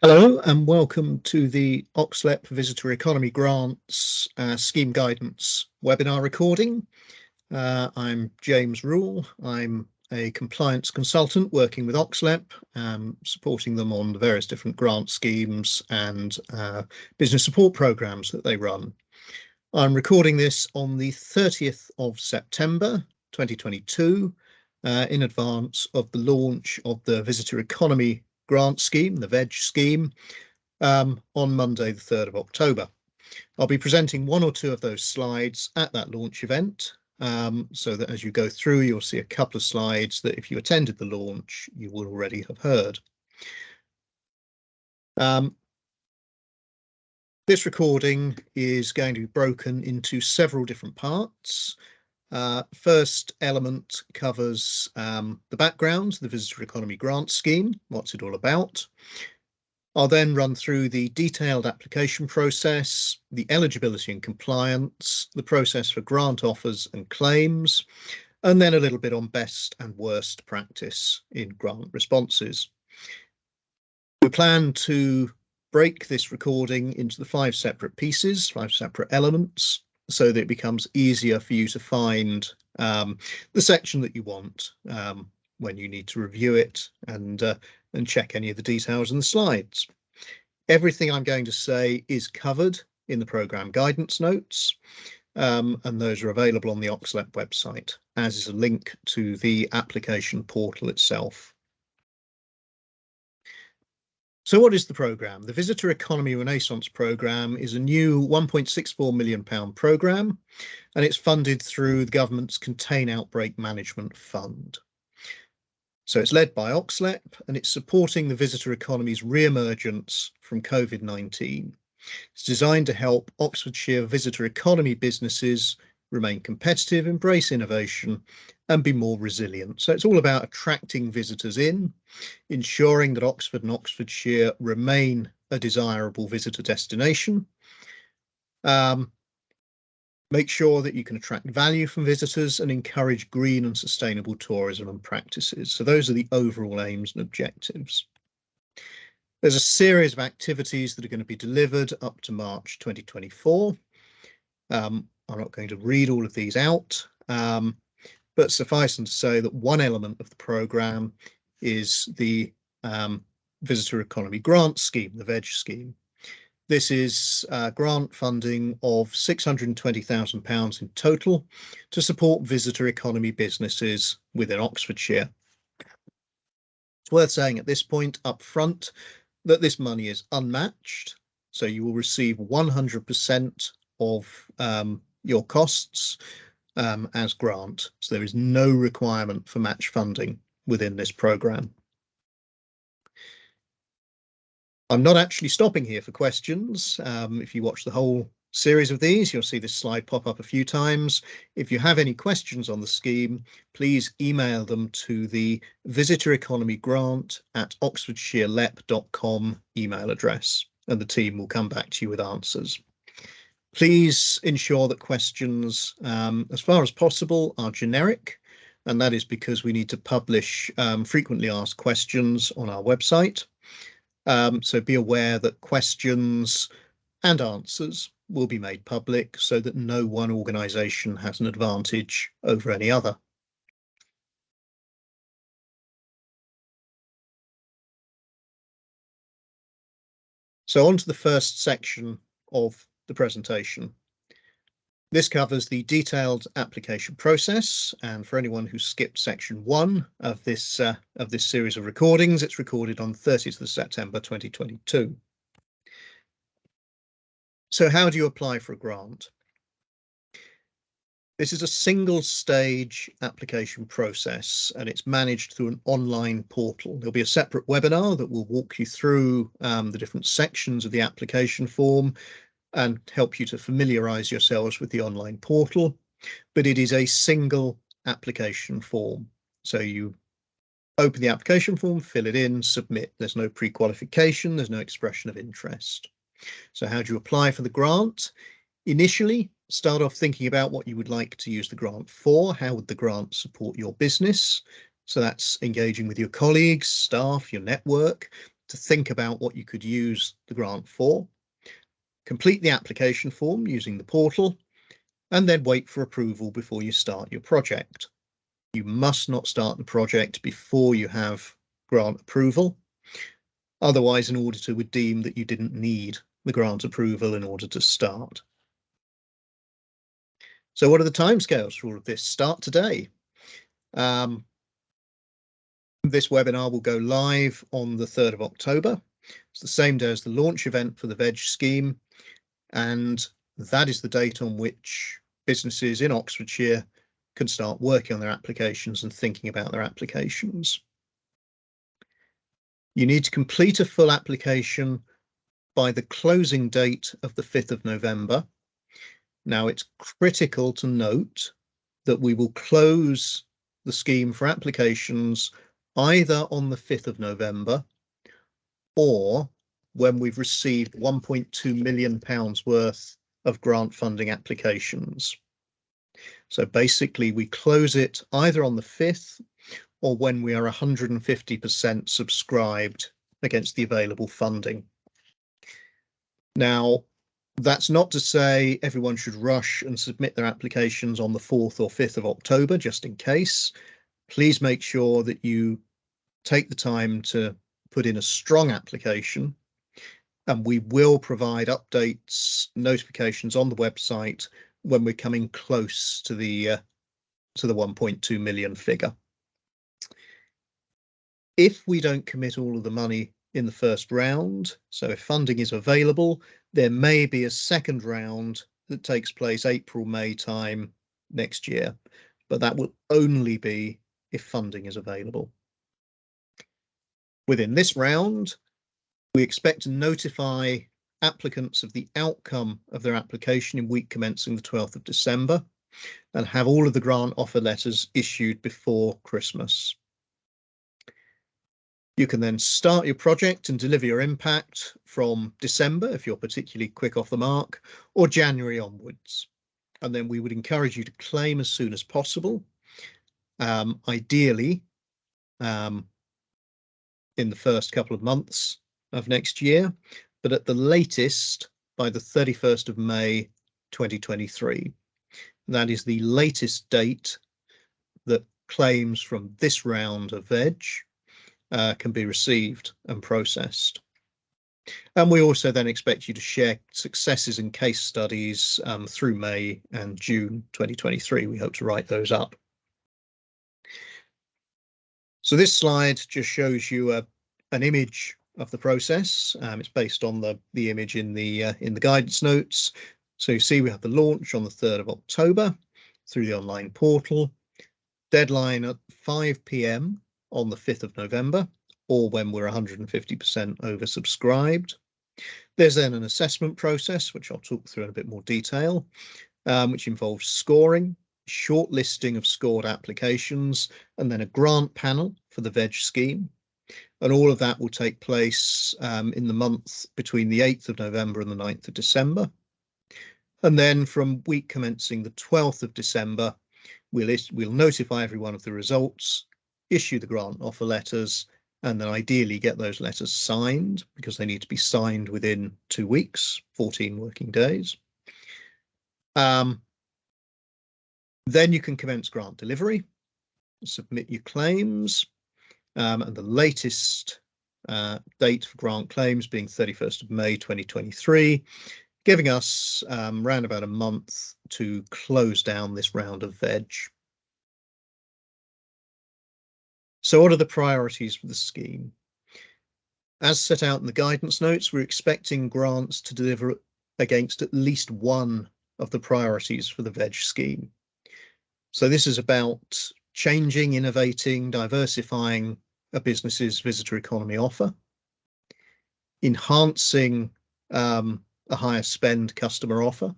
Hello and welcome to the OxLEP Visitor Economy Grants Scheme Guidance webinar recording. I'm James Ruel. I'm a compliance consultant working with OxLEP, supporting them on the various different grant schemes and business support programs that they run. I'm recording this on the 30th of September 2022 in advance of the launch of the Visitor Economy Grant Scheme, the VEG scheme, on Monday, the 3rd of October. I'll be presenting one or two of those slides at that launch event, so that as you go through, you'll see a couple of slides that if you attended the launch, you will already have heard. This recording is going to be broken into several different parts. First element covers the background, the Visitor Economy Grant Scheme, what's it all about. I'll then run through the detailed application process, the eligibility and compliance, the process for grant offers and claims, and then a little bit on best and worst practice in grant responses. We plan to break this recording into the 5 separate pieces, 5 separate elements, so that it becomes easier for you to find the section that you want when you need to review it and check any of the details in the slides. Everything I'm going to say is covered in the programme guidance notes, and those are available on the OxLEP website, as is a link to the application portal itself. So what is the programme? The Visitor Economy Renaissance programme is a new £1.64 million programme, and it's funded through the government's Contain Outbreak Management Fund. So it's led by OxLEP, and it's supporting the visitor economy's re-emergence from COVID-19. It's designed to help Oxfordshire visitor economy businesses remain competitive, embrace innovation, and be more resilient. So it's all about attracting visitors in, ensuring that Oxford and Oxfordshire remain a desirable visitor destination. Make sure that you can attract value from visitors and encourage green and sustainable tourism and practices. So those are the overall aims and objectives. There's a series of activities that are going to be delivered up to March 2024. I'm not going to read all of these out, but suffice to say that one element of the programme is the Visitor Economy Grant Scheme, the VEG scheme. This is grant funding of £620,000 in total to support visitor economy businesses within Oxfordshire. It's worth saying at this point up front that this money is unmatched, so you will receive 100% of your costs as grant. So there is no requirement for match funding within this programme. I'm not actually stopping here for questions. If you watch the whole series of these, you'll see this slide pop up a few times. If you have any questions on the scheme, please email them to the visitoreconomygrant@oxfordshirelep.com email address, and the team will come back to you with answers. Please ensure that questions, as far as possible, are generic, and that is because we need to publish frequently asked questions on our website. So be aware that questions and answers will be made public so that no one organisation has an advantage over any other. So on to the first section of the presentation. This covers the detailed application process, and for anyone who skipped section 1 of this series of recordings, it's recorded on 30th of September 2022. So how do you apply for a grant? This is a single stage application process, and it's managed through an online portal. There'll be a separate webinar that will walk you through the different sections of the application form and help you to familiarise yourselves with the online portal, but it is a single application form. So you open the application form, fill it in, submit. There's no pre-qualification, there's no expression of interest. So how do you apply for the grant? Initially, start off thinking about what you would like to use the grant for. How would the grant support your business? So that's engaging with your colleagues, staff, your network, to think about what you could use the grant for, complete the application form using the portal, and then wait for approval before you start your project. You must not start the project before you have grant approval. Otherwise, an auditor would deem that you didn't need the grant approval in order to start. So what are the timescales for all of this? Start today. This webinar will go live on the 3rd of October. It's the same day as the launch event for the VEG scheme, and that is the date on which businesses in Oxfordshire can start working on their applications and thinking about their applications. You need to complete a full application by the closing date of the 5th of November. Now, it's critical to note that we will close the scheme for applications either on the 5th of November or when we've received £1.2 million worth of grant funding applications. So basically, we close it either on the 5th or when we are 150% subscribed against the available funding. Now, that's not to say everyone should rush and submit their applications on the 4th or 5th of October, just in case. Please make sure that you take the time to put in a strong application, and we will provide updates, notifications on the website when we're coming close to the 1.2 million figure. If we don't commit all of the money in the first round, so if funding is available, there may be a second round that takes place April, May time next year, but that will only be if funding is available. Within this round, we expect to notify applicants of the outcome of their application in week commencing the 12th of December and have all of the grant offer letters issued before Christmas. You can then start your project and deliver your impact from December, if you're particularly quick off the mark, or January onwards. And then we would encourage you to claim as soon as possible, ideally in the first couple of months of next year, but at the latest by the 31st of May 2023. That is the latest date that claims from this round of VEG can be received and processed. And we also then expect you to share successes and case studies through May and June 2023. We hope to write those up. So this slide just shows you an image of the process. It's based on the image in the guidance notes. So you see we have the launch on the 3rd of October through the online portal, deadline at 5 p.m. on the 5th of November, or when we're 150% oversubscribed. There's then an assessment process, which I'll talk through in a bit more detail, which involves scoring, shortlisting of scored applications, and then a grant panel for the VEG scheme. And all of that will take place in the month between the 8th of November and the 9th of December. And then from week commencing the 12th of December, we'll notify everyone of the results, issue the grant offer letters, and then ideally get those letters signed, because they need to be signed within 2 weeks, 14 working days. Then you can commence grant delivery, submit your claims, and the latest date for grant claims being 31st of May 2023, giving us around about a month to close down this round of VEG. So what are the priorities for the scheme? As set out in the guidance notes, we're expecting grants to deliver against at least one of the priorities for the VEG scheme. So this is about changing, innovating, diversifying a business's visitor economy offer, enhancing a higher spend customer offer,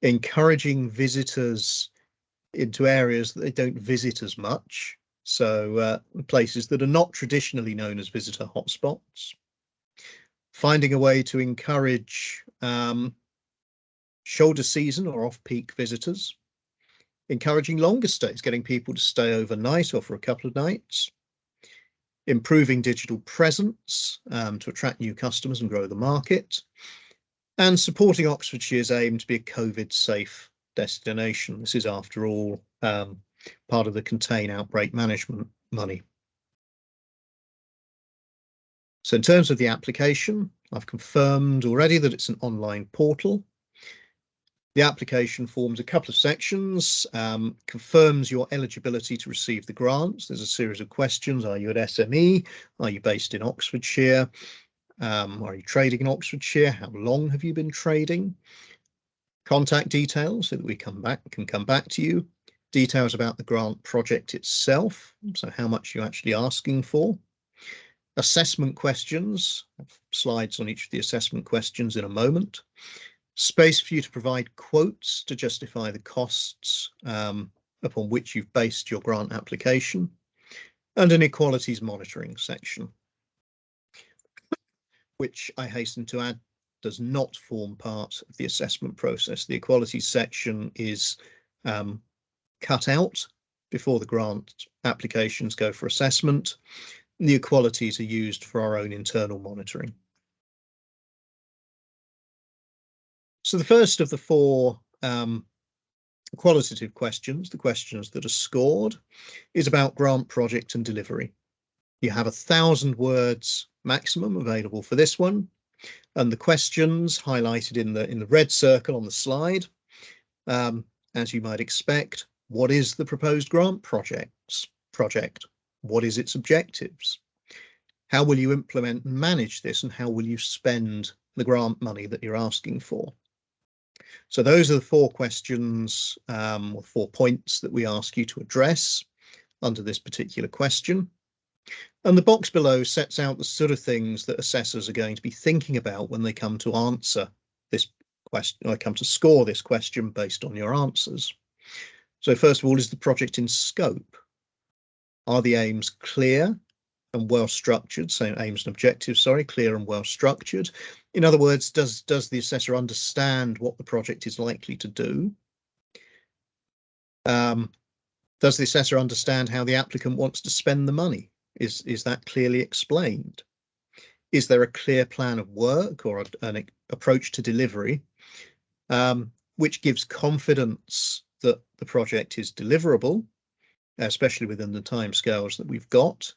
encouraging visitors into areas that they don't visit as much, so places that are not traditionally known as visitor hotspots, finding a way to encourage shoulder season or off-peak visitors, encouraging longer stays, getting people to stay overnight or for a couple of nights, improving digital presence to attract new customers and grow the market, and supporting Oxfordshire's aim to be a COVID-safe destination. This is, after all, part of the Contain Outbreak Management money. So in terms of the application, I've confirmed already that it's an online portal. The application forms a couple of sections, confirms your eligibility to receive the grants. There's a series of questions. Are you at SME? Are you based in Oxfordshire? Are you trading in Oxfordshire? How long have you been trading? Contact details so that we can come back to you. Details about the grant project itself, so how much you're actually asking for. Assessment questions, slides on each of the assessment questions in a moment. Space for you to provide quotes to justify the costs upon which you've based your grant application, and an equalities monitoring section, which I hasten to add does not form part of the assessment process. The equalities section is cut out before the grant applications go for assessment. The equalities are used for our own internal monitoring. So the first of the four qualitative questions, the questions that are scored, is about grant project and delivery. You have 1,000 words maximum available for this one, and the questions highlighted in the red circle on the slide, as you might expect. What is the proposed grant project? What is its objectives? How will you implement and manage this, and how will you spend the grant money that you're asking for? So those are the four questions, or 4 points that we ask you to address under this particular question. And the box below sets out the sort of things that assessors are going to be thinking about when they come to answer this question, or come to score this question based on your answers. So first of all, is the project in scope? Are the aims clear and well structured? So aims and objectives, sorry, clear and well structured. In other words, does the assessor understand what the project is likely to do? Does the assessor understand how the applicant wants to spend the money? Is that clearly explained? Is there a clear plan of work or an approach to delivery, which gives confidence that the project is deliverable, especially within the timescales that we've got?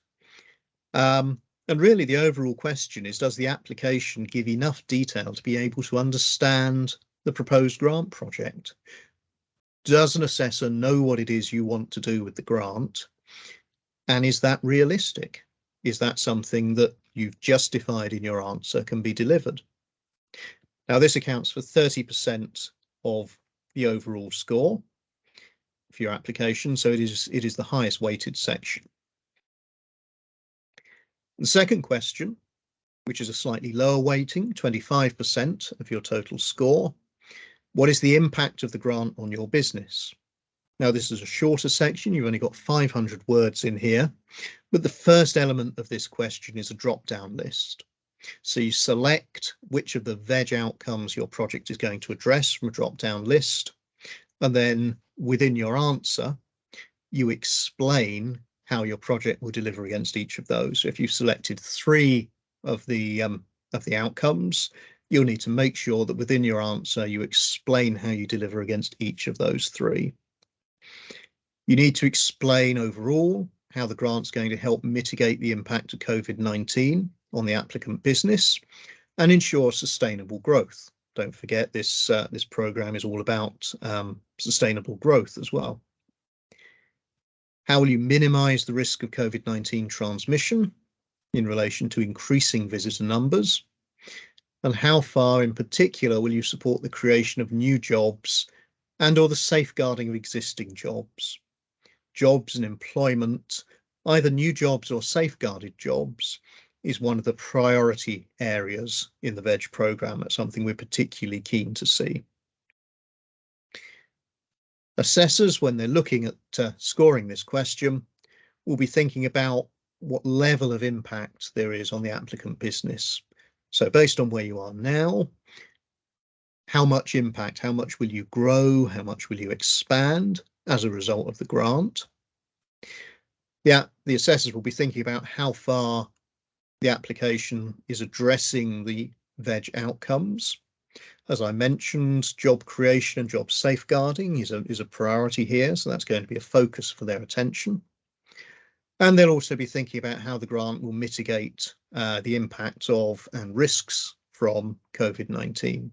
And really the overall question is, does the application give enough detail to be able to understand the proposed grant project? Does an assessor know what it is you want to do with the grant? And is that realistic? Is that something that you've justified in your answer can be delivered? Now, this accounts for 30% of the overall score for your application, so it is the highest weighted section. The second question, which is a slightly lower weighting, 25% of your total score. What is the impact of the grant on your business? Now, this is a shorter section. You've only got 500 words in here, but the first element of this question is a drop-down list. So you select which of the VEG outcomes your project is going to address from a drop-down list, and then within your answer, you explain how your project will deliver against each of those. So if you've selected 3 of the outcomes, you'll need to make sure that within your answer you explain how you deliver against each of those 3. You need to explain overall how the grant's going to help mitigate the impact of COVID-19 on the applicant business and ensure sustainable growth. Don't forget, this programme is all about sustainable growth as well. How will you minimise the risk of COVID-19 transmission in relation to increasing visitor numbers? And how far in particular will you support the creation of new jobs and or the safeguarding of existing jobs? Jobs and employment, either new jobs or safeguarded jobs, is one of the priority areas in the VEG programme. That's something we're particularly keen to see. Assessors, when they're looking at scoring this question, will be thinking about what level of impact there is on the applicant business. So based on where you are now, how much impact, how much will you grow, how much will you expand as a result of the grant? The assessors will be thinking about how far the application is addressing the VEG outcomes. As I mentioned, job creation and job safeguarding is a priority here, so that's going to be a focus for their attention. And they'll also be thinking about how the grant will mitigate the impact of and risks from COVID-19.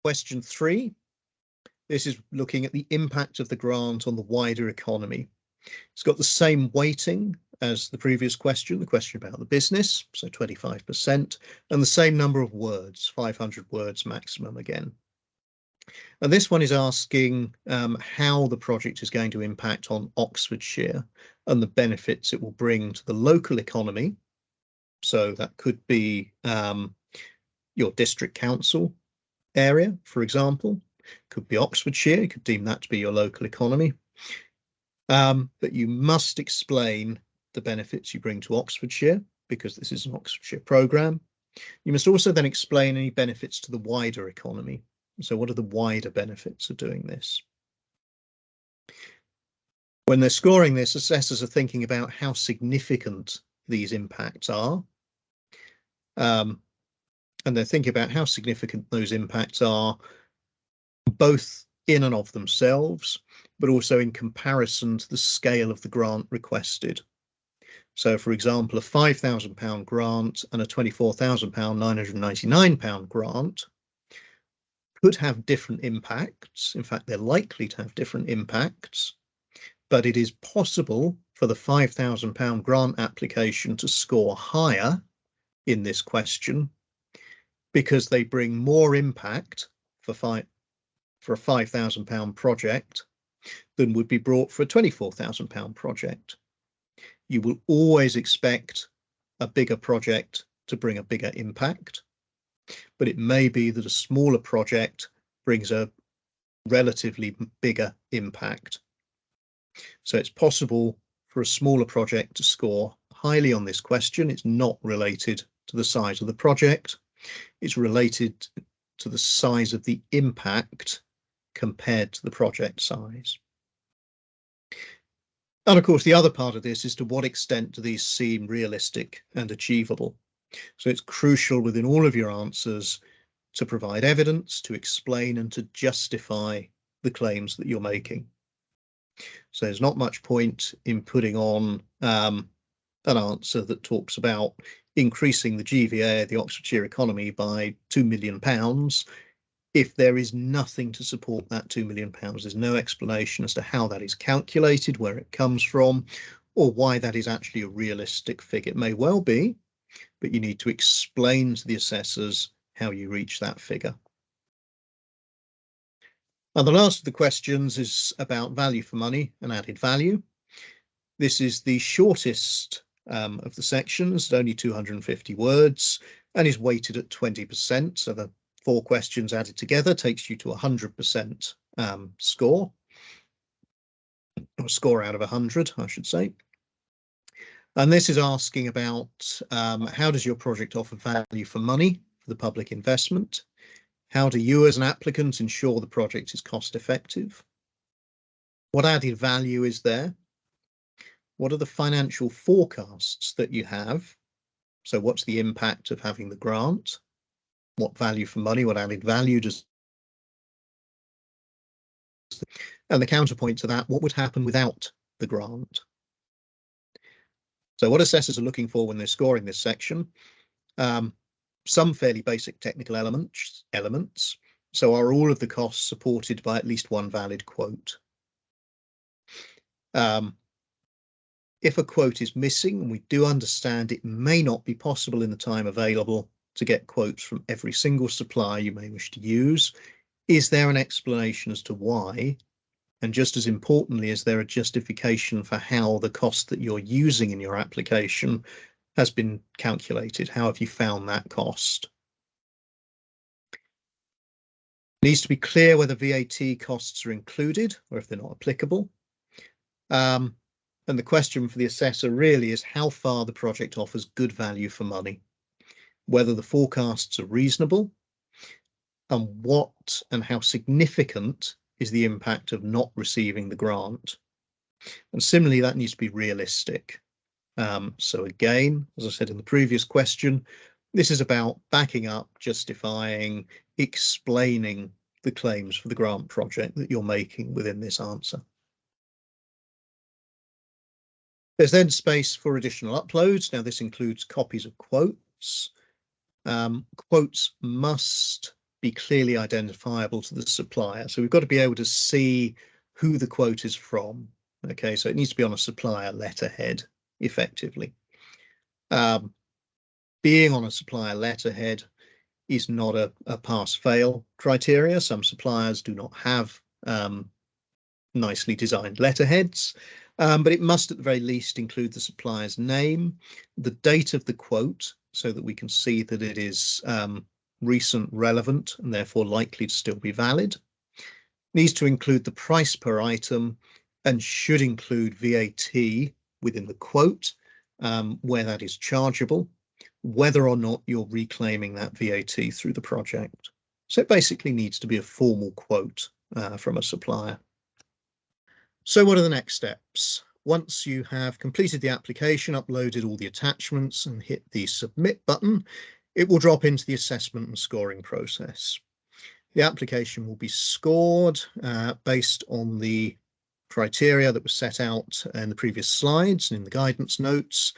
Question 3. This is looking at the impact of the grant on the wider economy. It's got the same weighting as the previous question, the question about the business, so 25%, and the same number of words, 500 words maximum again. And this one is asking how the project is going to impact on Oxfordshire and the benefits it will bring to the local economy. So that could be your district council area, for example, could be Oxfordshire, you could deem that to be your local economy. But you must explain the benefits you bring to Oxfordshire, because this is an Oxfordshire programme. You must also then explain any benefits to the wider economy. So what are the wider benefits of doing this? When they're scoring this, assessors are thinking about how significant these impacts are. And they're thinking about how significant those impacts are, both in and of themselves, but also in comparison to the scale of the grant requested. So, for example, a £5,000 grant and a £24,000 £999 grant could have different impacts. In fact, they're likely to have different impacts, but it is possible for the £5,000 grant application to score higher in this question because they bring more impact for a £5,000 project than would be brought for a £24,000 project. You will always expect a bigger project to bring a bigger impact, but it may be that a smaller project brings a relatively bigger impact. So it's possible for a smaller project to score highly on this question. It's not related to the size of the project. It's related to the size of the impact compared to the project size. And of course, the other part of this is to what extent do these seem realistic and achievable? So it's crucial within all of your answers to provide evidence, to explain and to justify the claims that you're making. So there's not much point in putting on an answer that talks about increasing the GVA of the Oxfordshire economy by £2 million if there is nothing to support that £2 million. There's no explanation as to how that is calculated, where it comes from, or why that is actually a realistic figure. It may well be, but you need to explain to the assessors how you reach that figure. And the last of the questions is about value for money and added value. This is the shortest of the sections, only 250 words, and is weighted at 20%. So the 4 questions added together takes you to 100% score, or score out of 100, I should say. And this is asking about how does your project offer value for money for the public investment? How do you as an applicant ensure the project is cost effective? What added value is there? What are the financial forecasts that you have? So what's the impact of having the grant? What value for money, what added value does? And the counterpoint to that, what would happen without the grant? So what assessors are looking for when they're scoring this section, some fairly basic technical elements. So are all of the costs supported by at least one valid quote? If a quote is missing, and we do understand it may not be possible in the time available to get quotes from every single supplier you may wish to use, is there an explanation as to why? And just as importantly, is there a justification for how the cost that you're using in your application has been calculated? How have you found that cost? It needs to be clear whether VAT costs are included or if they're not applicable. And the question for the assessor really is how far the project offers good value for money, whether the forecasts are reasonable, and what and how significant is the impact of not receiving the grant. And similarly, that needs to be realistic. So again, as I said in the previous question, this is about backing up, justifying, explaining the claims for the grant project that you're making within this answer. There's then space for additional uploads. Now, this includes copies of quotes. Quotes must be clearly identifiable to the supplier. So we've got to be able to see who the quote is from. Okay, so it needs to be on a supplier letterhead, effectively. Being on a supplier letterhead is not a pass-fail criteria. Some suppliers do not have nicely designed letterheads, but it must at the very least include the supplier's name, the date of the quote, so that we can see that it is recent, relevant, and therefore likely to still be valid. It needs to include the price per item and should include VAT within the quote, where that is chargeable, whether or not you're reclaiming that VAT through the project. So it basically needs to be a formal quote from a supplier. So what are the next steps? Once you have completed the application, uploaded all the attachments and hit the submit button, it will drop into the assessment and scoring process. The application will be scored based on the criteria that was set out in the previous slides and in the guidance notes.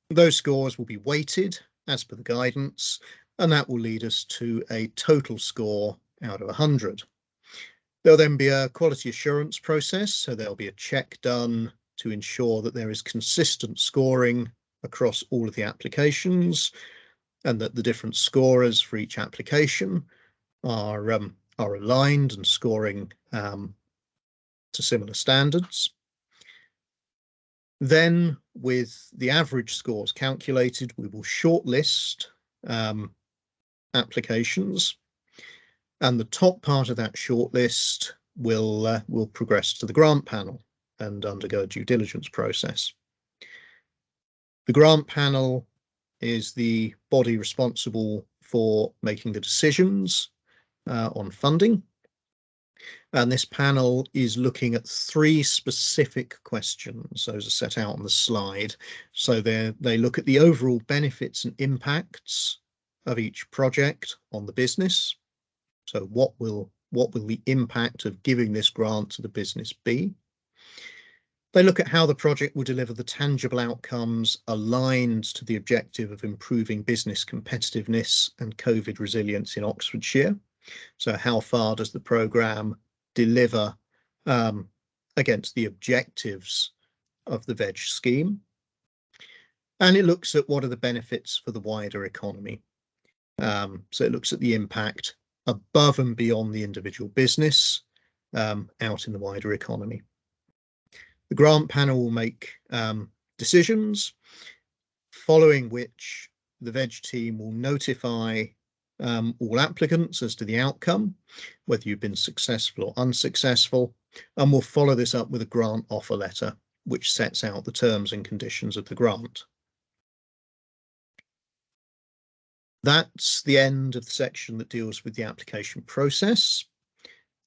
Those scores will be weighted as per the guidance, and that will lead us to a total score out of 100. There'll then be a quality assurance process, so there'll be a check done to ensure that there is consistent scoring across all of the applications and that the different scorers for each application are aligned and scoring to similar standards. Then, with the average scores calculated, we will shortlist applications, and the top part of that shortlist will progress to the grant panel and undergo a due diligence process. The grant panel is the body responsible for making the decisions on funding. And this panel is looking at 3 specific questions. Those are set out on the slide. So they look at the overall benefits and impacts of each project on the business. So what will the impact of giving this grant to the business be? They look at how the project will deliver the tangible outcomes aligned to the objective of improving business competitiveness and COVID resilience in Oxfordshire. So how far does the programme deliver against the objectives of the VEG scheme? And it looks at what are the benefits for the wider economy. So it looks at the impact above and beyond the individual business out in the wider economy. The grant panel will make decisions, following which the VEG team will notify all applicants as to the outcome, whether you've been successful or unsuccessful, and we'll follow this up with a grant offer letter, which sets out the terms and conditions of the grant. That's the end of the section that deals with the application process.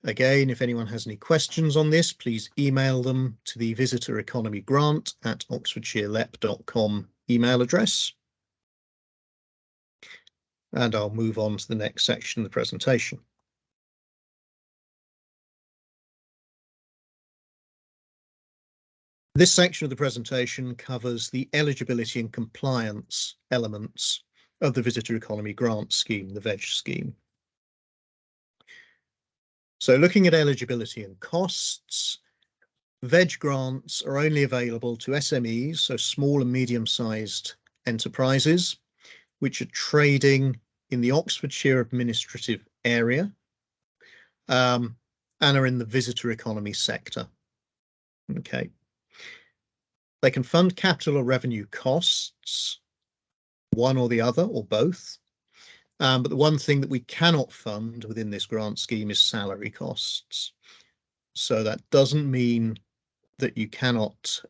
Again, if anyone has any questions on this, please email them to the visitor-economy-grant@oxfordshirelep.com email address. And I'll move on to the next section of the presentation. This section of the presentation covers the eligibility and compliance elements of the Visitor Economy Grant Scheme, the VEG scheme. So looking at eligibility and costs, VEG grants are only available to SMEs, so small and medium-sized enterprises, which are trading in the Oxfordshire administrative area and are in the visitor economy sector. Okay. They can fund capital or revenue costs, one or the other, or both. But the one thing that we cannot fund within this grant scheme is salary costs. So that doesn't mean that you cannot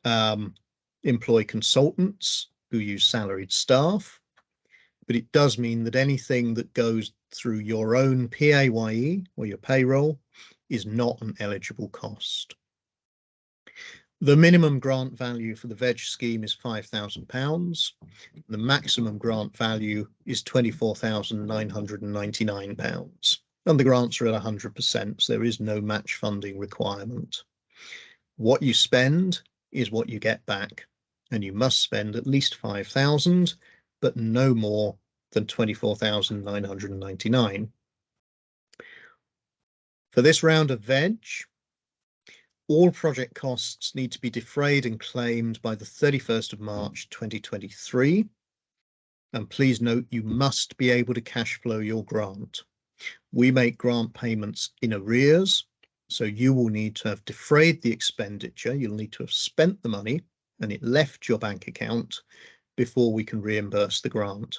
employ consultants who use salaried staff, but it does mean that anything that goes through your own PAYE or your payroll is not an eligible cost. The minimum grant value for the VEG scheme is £5,000. The maximum grant value is £24,999. And the grants are at 100%, so there is no match funding requirement. What you spend is what you get back, and you must spend at least 5,000, but no more than 24,999. For this round of VEG, all project costs need to be defrayed and claimed by the 31st of March 2023. And please note, you must be able to cash flow your grant. We make grant payments in arrears, so you will need to have defrayed the expenditure. You'll need to have spent the money and it left your bank account before we can reimburse the grant.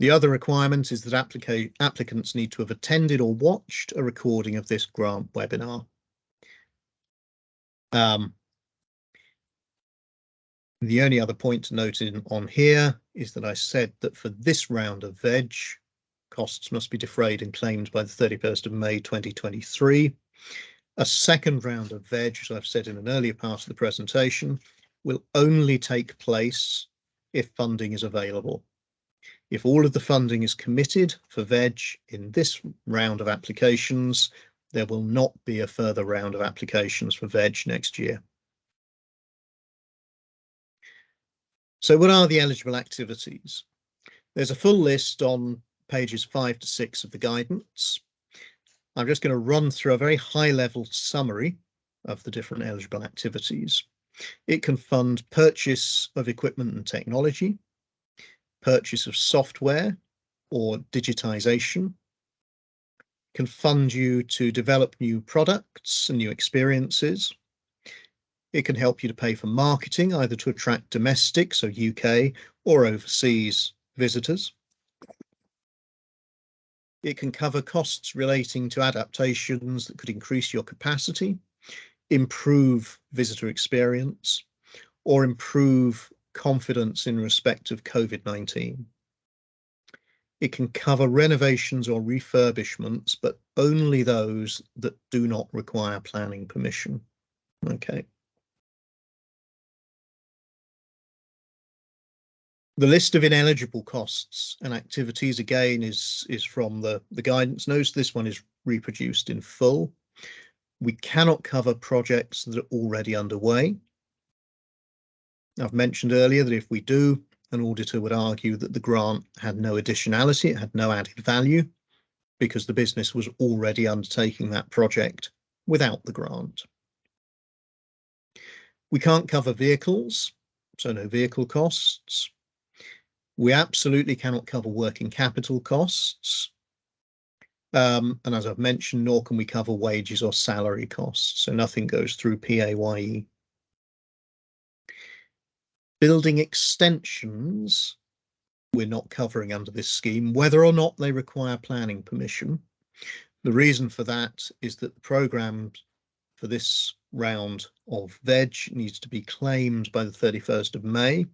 The other requirement is that applicants need to have attended or watched a recording of this grant webinar. The only other point to note on here is that I said that for this round of VEG, costs must be defrayed and claimed by the 31st of May 2023. A second round of VEG, as I've said in an earlier part of the presentation, will only take place if funding is available. If all of the funding is committed for VEG in this round of applications, there will not be a further round of applications for VEG next year. So what are the eligible activities? There's a full list on pages 5 to 6 of the guidance. I'm just going to run through a very high-level summary of the different eligible activities. It can fund purchase of equipment and technology, purchase of software or digitization, can fund you to develop new products and new experiences. It can help you to pay for marketing, either to attract domestic, so UK, or overseas visitors. It can cover costs relating to adaptations that could increase your capacity, improve visitor experience, or improve confidence in respect of COVID-19. It can cover renovations or refurbishments, but only those that do not require planning permission. Okay. The list of ineligible costs and activities again is from the guidance notes. This one is reproduced in full. We cannot cover projects that are already underway. I've mentioned earlier that if we do, an auditor would argue that the grant had no additionality, it had no added value, because the business was already undertaking that project without the grant. We can't cover vehicles, so no vehicle costs. We absolutely cannot cover working capital costs. And as I've mentioned, nor can we cover wages or salary costs, so nothing goes through PAYE. Building extensions, we're not covering under this scheme, whether or not they require planning permission. The reason for that is that the programme for this round of VEG needs to be claimed by the 31st of May.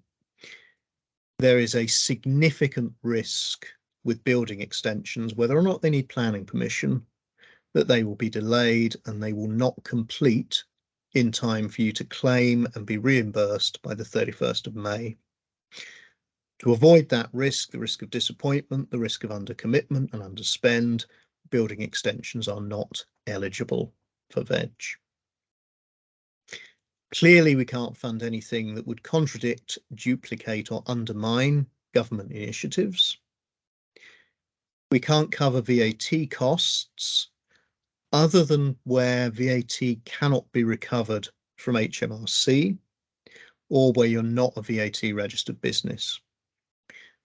There is a significant risk with building extensions, whether or not they need planning permission, that they will be delayed and they will not complete in time for you to claim and be reimbursed by the 31st of May. To avoid that risk, the risk of disappointment, the risk of undercommitment and underspend, building extensions are not eligible for VEG. Clearly, we can't fund anything that would contradict, duplicate or undermine government initiatives. We can't cover VAT costs other than where VAT cannot be recovered from HMRC or where you're not a VAT registered business.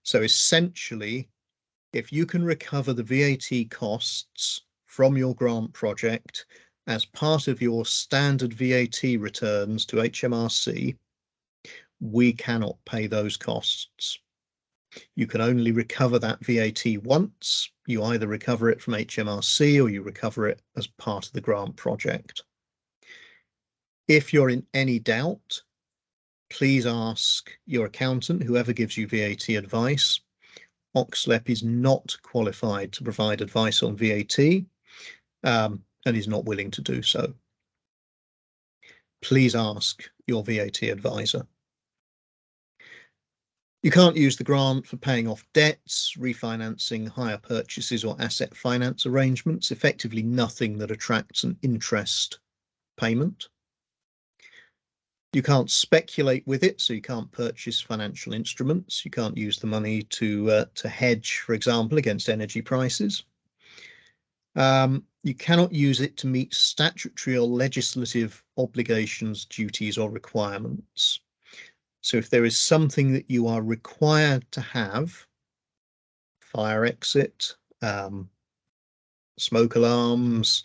So essentially, if you can recover the VAT costs from your grant project as part of your standard VAT returns to HMRC, we cannot pay those costs. You can only recover that VAT once. You either recover it from HMRC or you recover it as part of the grant project. If you're in any doubt, please ask your accountant, whoever gives you VAT advice. OxLEP is not qualified to provide advice on VAT. and is not willing to do so. Please ask your VAT advisor. You can't use the grant for paying off debts, refinancing hire purchases or asset finance arrangements, effectively nothing that attracts an interest payment. You can't speculate with it, so you can't purchase financial instruments. You can't use the money to hedge, for example, against energy prices. You cannot use it to meet statutory or legislative obligations, duties, or requirements. So if there is something that you are required to have, fire exit, smoke alarms,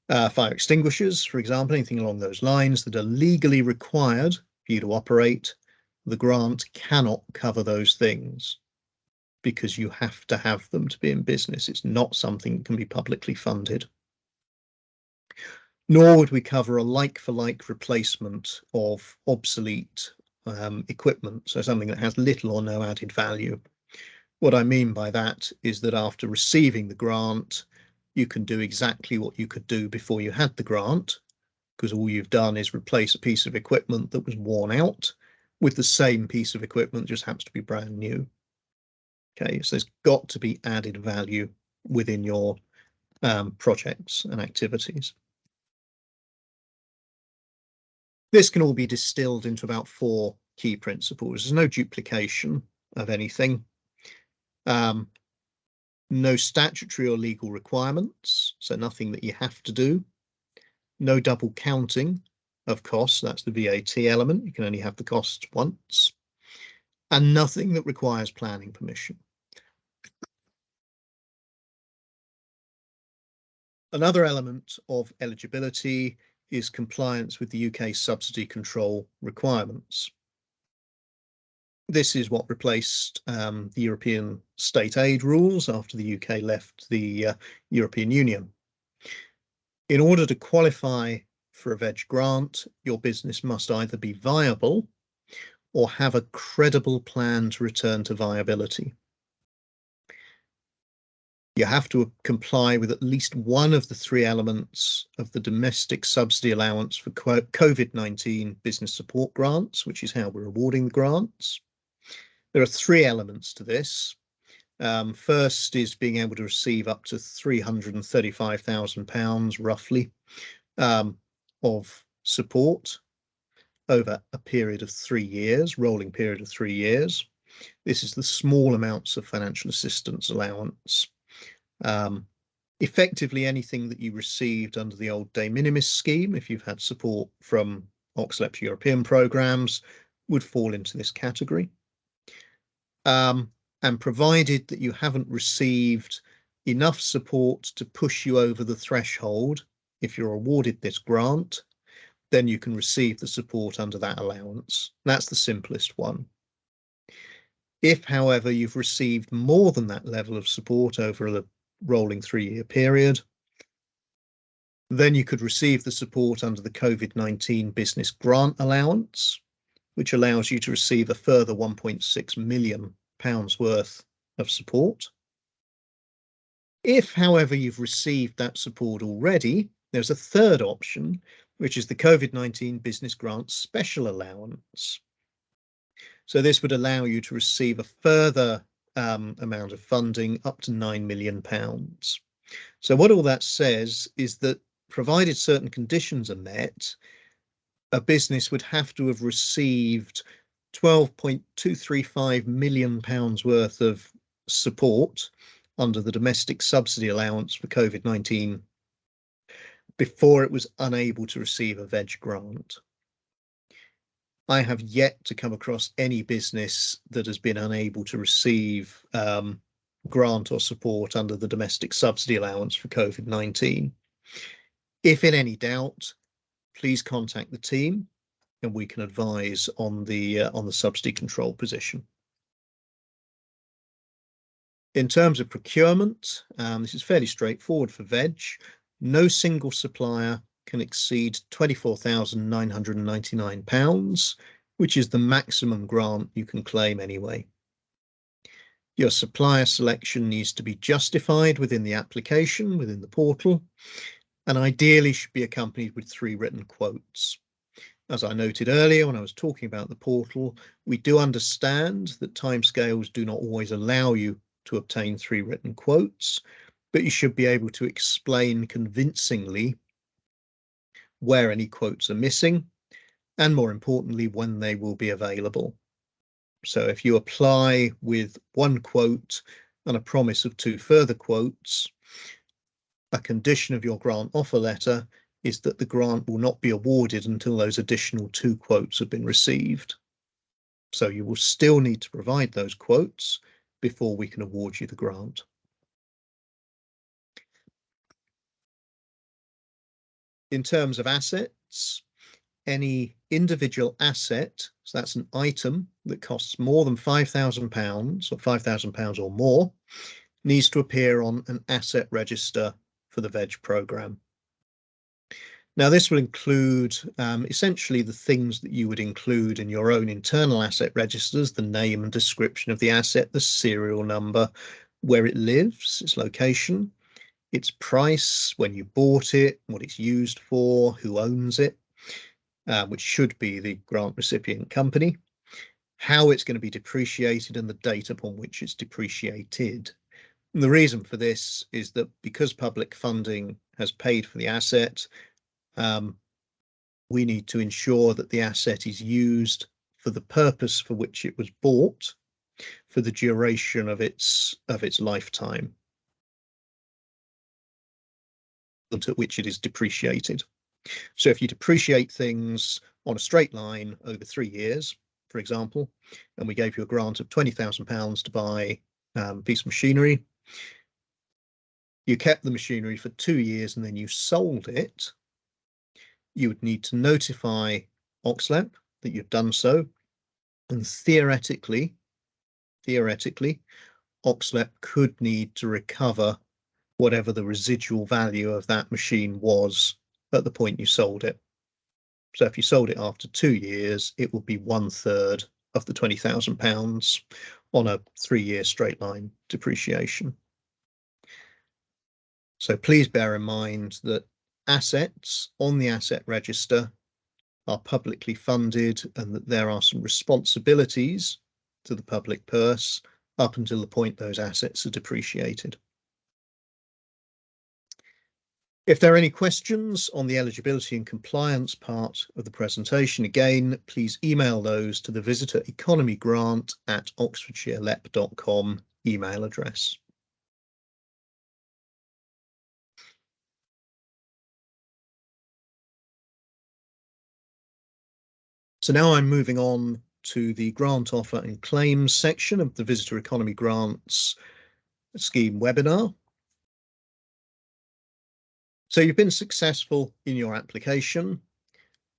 fire extinguishers, for example, anything along those lines that are legally required for you to operate, the grant cannot cover those things because you have to have them to be in business. It's not something that can be publicly funded. Nor would we cover a like-for-like replacement of obsolete equipment, so something that has little or no added value. What I mean by that is that after receiving the grant, you can do exactly what you could do before you had the grant, because all you've done is replace a piece of equipment that was worn out with the same piece of equipment, just happens to be brand new. Okay, so there's got to be added value within your projects and activities. This can all be distilled into about 4 key principles. There's no duplication of anything. No statutory or legal requirements, so nothing that you have to do. No double counting of costs, that's the VAT element. You can only have the costs once. And nothing that requires planning permission. Another element of eligibility is compliance with the UK subsidy control requirements. This is what replaced the European state aid rules after the UK left the European Union. In order to qualify for a VEG grant, your business must either be viable or have a credible plan to return to viability. You have to comply with at least one of the 3 elements of the domestic subsidy allowance for COVID-19 business support grants, which is how we're awarding the grants. There are 3 elements to this. First is being able to receive up to £335,000 roughly of support over a period of 3 years, rolling period of 3 years. This is the small amounts of financial assistance allowance. Effectively anything that you received under the old de minimis scheme, if you've had support from OxLEP European programs, would fall into this category. And provided that you haven't received enough support to push you over the threshold, if you're awarded this grant, then you can receive the support under that allowance. That's the simplest one. If, however, you've received more than that level of support over the rolling 3-year period, then you could receive the support under the COVID-19 business grant allowance, which allows you to receive a further £1.6 million worth of support. If, however, you've received that support already, there's a third option, which is the COVID-19 business grant special allowance. So this would allow you to receive a further amount of funding up to £9 million. So what all that says is that provided certain conditions are met, a business would have to have received £12.235 million worth of support under the domestic subsidy allowance for COVID-19 before it was unable to receive a VEG grant. I have yet to come across any business that has been unable to receive grant or support under the domestic subsidy allowance for COVID-19. If in any doubt, please contact the team and we can advise on the subsidy control position. In terms of procurement, this is fairly straightforward for VEG. No single supplier can exceed £24,999, which is the maximum grant you can claim anyway. Your supplier selection needs to be justified within the application, within the portal, and ideally should be accompanied with 3 written quotes. As I noted earlier when I was talking about the portal, we do understand that timescales do not always allow you to obtain 3 written quotes, but you should be able to explain convincingly where any quotes are missing, and more importantly, when they will be available. So if you apply with 1 quote and a promise of 2 further quotes, a condition of your grant offer letter is that the grant will not be awarded until those additional 2 quotes have been received. So you will still need to provide those quotes before we can award you the grant. In terms of assets, any individual asset, so that's an item that costs more than £5,000 or £5,000 or more, needs to appear on an asset register for the VEG programme. Now, this will include essentially the things that you would include in your own internal asset registers: the name and description of the asset, the serial number, where it lives, its location, its price, when you bought it, what it's used for, who owns it, which should be the grant recipient company, how it's going to be depreciated, and the date upon which it's depreciated. And the reason for this is that because public funding has paid for the asset, we need to ensure that the asset is used for the purpose for which it was bought for the duration of its lifetime, at which it is depreciated. So if you depreciate things on a straight line over 3 years, for example, and we gave you a grant of £20,000 to buy a piece of machinery, you kept the machinery for 2 years and then you sold it, you would need to notify OxLEP that you've done so, and theoretically, OxLEP could need to recover whatever the residual value of that machine was at the point you sold it. So if you sold it after 2 years, it would be 1/3 of the £20,000 on a 3-year straight line depreciation. So please bear in mind that assets on the asset register are publicly funded and that there are some responsibilities to the public purse up until the point those assets are depreciated. If there are any questions on the eligibility and compliance part of the presentation, again, please email those to the Visitor Economy Grant at oxfordshirelep.com email address. So now I'm moving on to the grant offer and claims section of the Visitor Economy Grants Scheme webinar. So you've been successful in your application.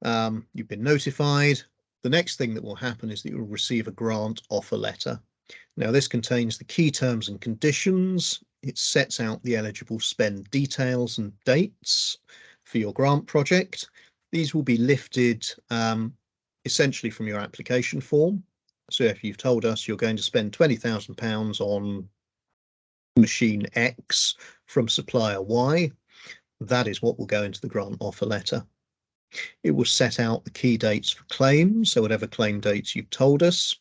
You've been notified. The next thing that will happen is that you'll receive a grant offer letter. Now, this contains the key terms and conditions. It sets out the eligible spend details and dates for your grant project. These will be lifted essentially from your application form. So if you've told us you're going to spend £20,000 on machine X from supplier Y, that is what will go into the grant offer letter. It will set out the key dates for claims, so whatever claim dates you've told us,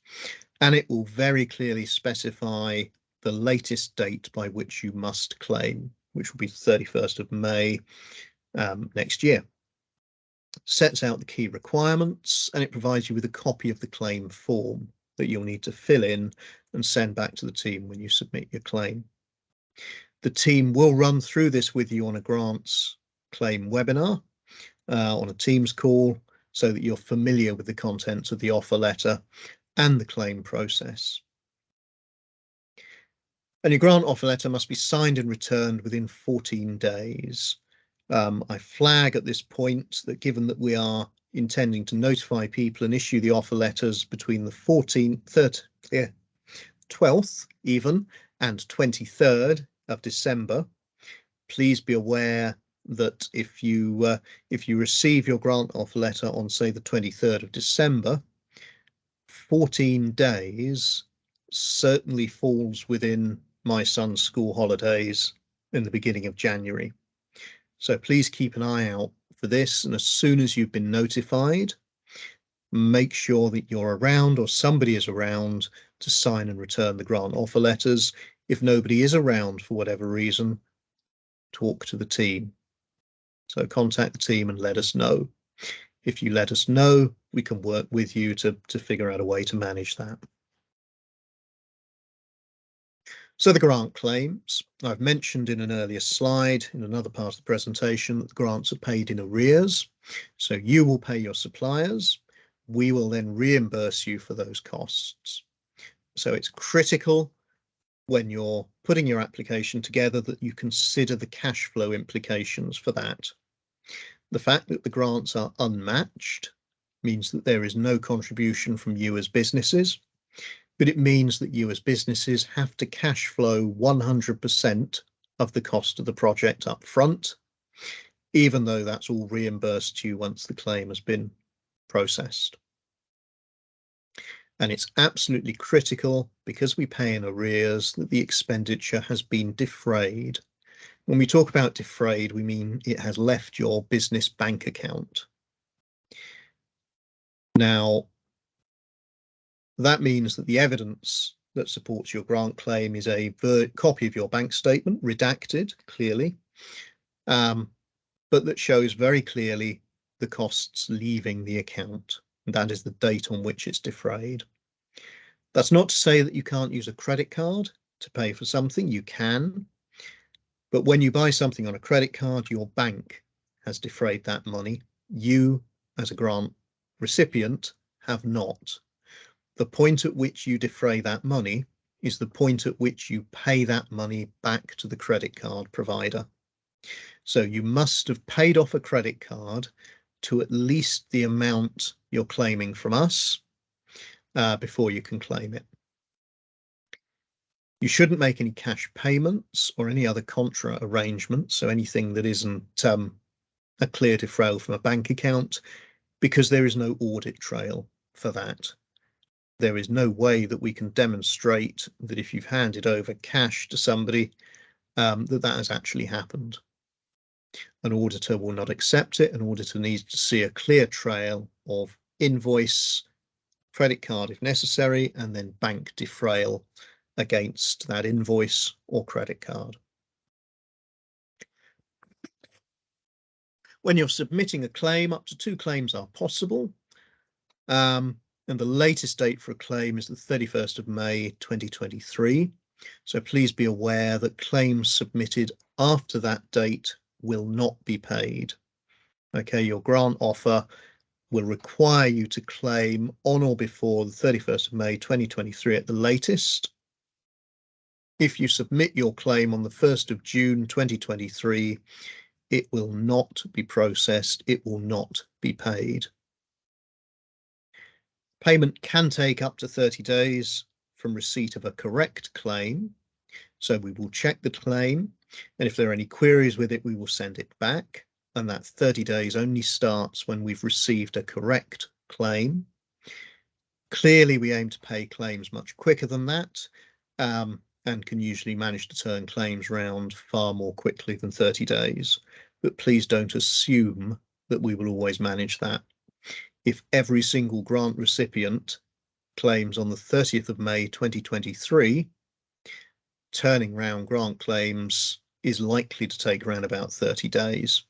and it will very clearly specify the latest date by which you must claim, which will be the 31st of May next year. Sets out the key requirements, and it provides you with a copy of the claim form that you'll need to fill in and send back to the team when you submit your claim. The team will run through this with you on a grants claim webinar, on a Teams call, so that you're familiar with the contents of the offer letter and the claim process. And your grant offer letter must be signed and returned within 14 days. I flag at this point that given that we are intending to notify people and issue the offer letters between the 12th even and 23rd of December, please be aware that if you receive your grant offer letter on, say, the 23rd of December, 14 days certainly falls within my son's school holidays in the beginning of January. So please keep an eye out for this. And as soon as you've been notified, make sure that you're around or somebody is around to sign and return the grant offer letters. If nobody is around for whatever reason, talk to the team. So contact the team and let us know. If you let us know, we can work with you to figure out a way to manage that. So the grant claims, I've mentioned in an earlier slide in another part of the presentation that the grants are paid in arrears. So you will pay your suppliers. We will then reimburse you for those costs. So it's critical when you're putting your application together that you consider the cash flow implications for that. The fact that the grants are unmatched means that there is no contribution from you as businesses, but it means that you as businesses have to cash flow 100% of the cost of the project up front, even though that's all reimbursed to you once the claim has been processed. And it's absolutely critical, because we pay in arrears, that the expenditure has been defrayed. When we talk about defrayed, we mean it has left your business bank account. Now, that means that the evidence that supports your grant claim is a copy of your bank statement, redacted clearly, but that shows very clearly the costs leaving the account. And that is the date on which it's defrayed. That's not to say that you can't use a credit card to pay for something. You can. But when you buy something on a credit card, your bank has defrayed that money. You, as a grant recipient, have not. The point at which you defray that money is the point at which you pay that money back to the credit card provider. So you must have paid off a credit card to at least the amount you're claiming from us before you can claim it. You shouldn't make any cash payments or any other contra arrangements, so anything that isn't a clear defrayal from a bank account, because there is no audit trail for that. There is no way that we can demonstrate that if you've handed over cash to somebody, that has actually happened. An auditor will not accept it. An auditor needs to see a clear trail of invoice, credit card if necessary, and then bank defrayal against that invoice or credit card. When you're submitting a claim, up to 2 claims are possible. And the latest date for a claim is the 31st of May 2023. So please be aware that claims submitted after that date will not be paid. Okay, your grant offer will require you to claim on or before the 31st of May 2023 at the latest. If you submit your claim on the 1st of June 2023, it will not be processed, it will not be paid. Payment can take up to 30 days from receipt of a correct claim. So we will check the claim, and if there are any queries with it, we will send it back. And that 30 days only starts when we've received a correct claim. Clearly, we aim to pay claims much quicker than that, and can usually manage to turn claims round far more quickly than 30 days. But please don't assume that we will always manage that. If every single grant recipient claims on the 30th of May 2023, turning round grant claims is likely to take around about 30 days.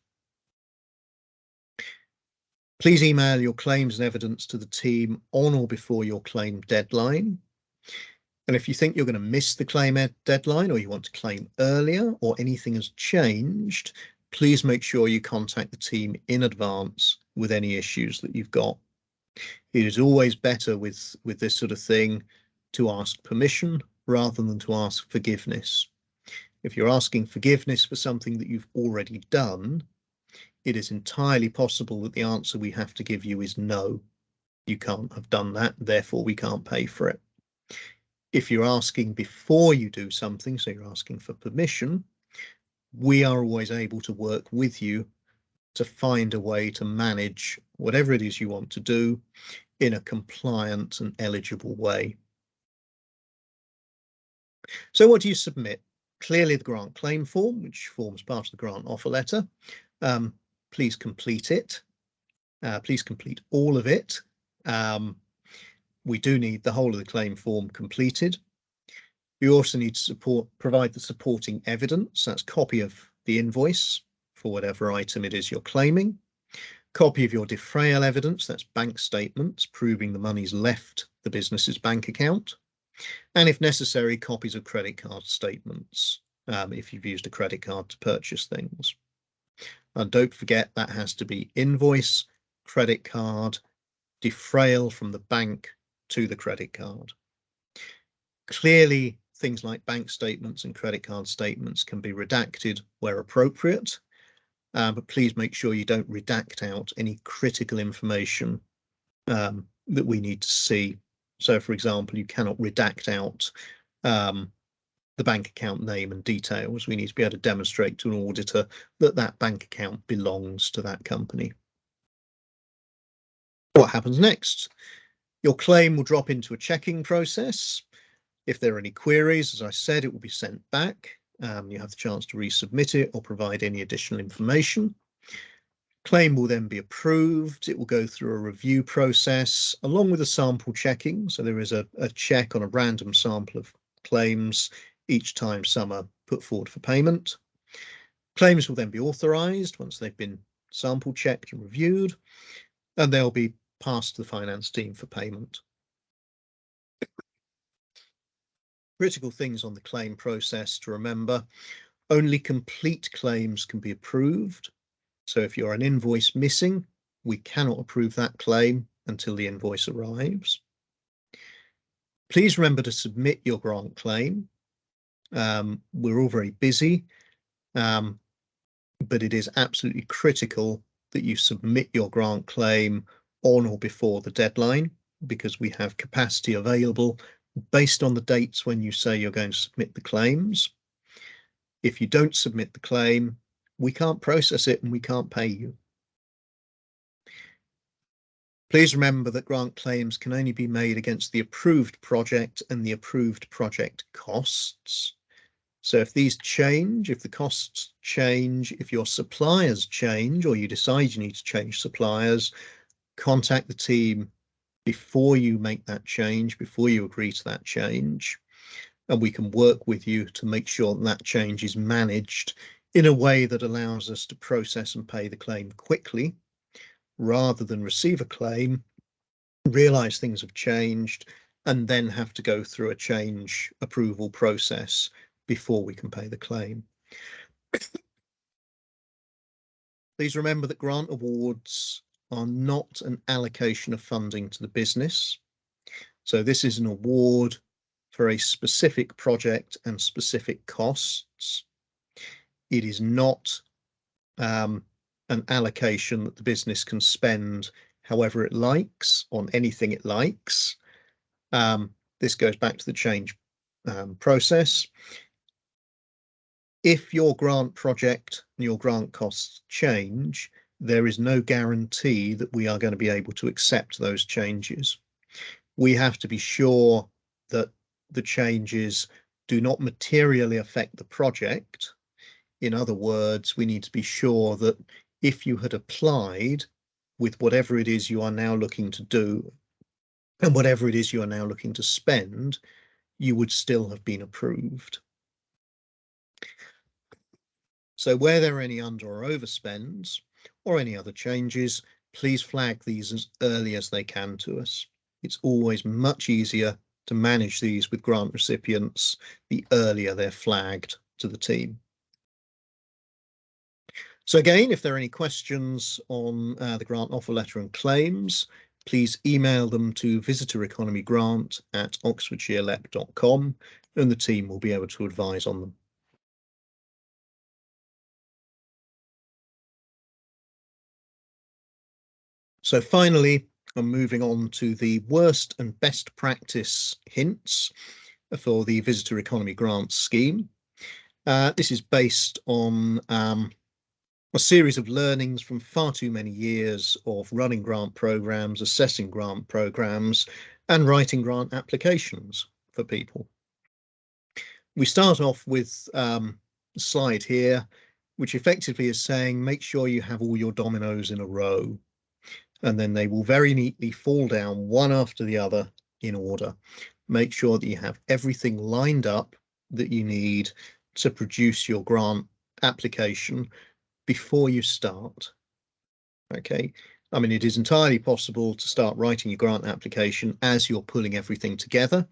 Please email your claims and evidence to the team on or before your claim deadline. And if you think you're going to miss the claim deadline, or you want to claim earlier, or anything has changed, please make sure you contact the team in advance with any issues that you've got. It is always better with this sort of thing to ask permission rather than to ask forgiveness. If you're asking forgiveness for something that you've already done, it is entirely possible that the answer we have to give you is no, you can't have done that, therefore we can't pay for it. If you're asking before you do something, so you're asking for permission, we are always able to work with you to find a way to manage whatever it is you want to do in a compliant and eligible way. So what do you submit? Clearly the grant claim form, which forms part of the grant offer letter. Please complete it. Please complete all of it. We do need the whole of the claim form completed. You also need to provide the supporting evidence. That's a copy of the invoice for whatever item it is you're claiming. Copy of your defrayal evidence. That's bank statements proving the money's left the business's bank account. And if necessary, copies of credit card statements if you've used a credit card to purchase things. And don't forget that has to be invoice, credit card, defrayal from the bank to the credit card. Clearly, things like bank statements and credit card statements can be redacted where appropriate, but please make sure you don't redact out any critical information that we need to see. So, for example, you cannot redact out the bank account name and details. We need to be able to demonstrate to an auditor that that bank account belongs to that company. What happens next? Your claim will drop into a checking process. If there are any queries, as I said, it will be sent back. You have the chance to resubmit it or provide any additional information. Claim will then be approved. It will go through a review process along with a sample checking. So there is a check on a random sample of claims each time some are put forward for payment. Claims will then be authorised once they've been sample checked and reviewed, and they'll be passed to the finance team for payment. Critical things on the claim process to remember: only complete claims can be approved. So if you're an invoice missing, we cannot approve that claim until the invoice arrives. Please remember to submit your grant claim. We're all very busy, but it is absolutely critical that you submit your grant claim on or before the deadline, because we have capacity available based on the dates when you say you're going to submit the claims. If you don't submit the claim, we can't process it and we can't pay you. Please remember that grant claims can only be made against the approved project and the approved project costs. So if these change, if the costs change, if your suppliers change, or you decide you need to change suppliers, contact the team before you make that change, before you agree to that change, and we can work with you to make sure that change is managed in a way that allows us to process and pay the claim quickly, rather than receive a claim, realise things have changed, and then have to go through a change approval process before we can pay the claim. Please remember that grant awards are not an allocation of funding to the business. So this is an award for a specific project and specific costs. It is not an allocation that the business can spend however it likes on anything it likes. This goes back to the change process. If your grant project and your grant costs change, there is no guarantee that we are going to be able to accept those changes. We have to be sure that the changes do not materially affect the project. In other words, we need to be sure that if you had applied with whatever it is you are now looking to do and whatever it is you are now looking to spend, you would still have been approved. So where there are any under or overspends or any other changes, please flag these as early as they can to us. It's always much easier to manage these with grant recipients the earlier they're flagged to the team. So again, if there are any questions on the grant offer letter and claims, please email them to visitoreconomygrant@oxfordshirelep.com and the team will be able to advise on them. So finally, I'm moving on to the worst and best practice hints for the Visitor Economy Grant Scheme. This is based on a series of learnings from far too many years of running grant programs, assessing grant programs, and writing grant applications for people. We start off with a slide here, which effectively is saying, make sure you have all your dominoes in a row, and then they will very neatly fall down one after the other in order. Make sure that you have everything lined up that you need to produce your grant application before you start. Okay, I mean, it is entirely possible to start writing your grant application as you're pulling everything together.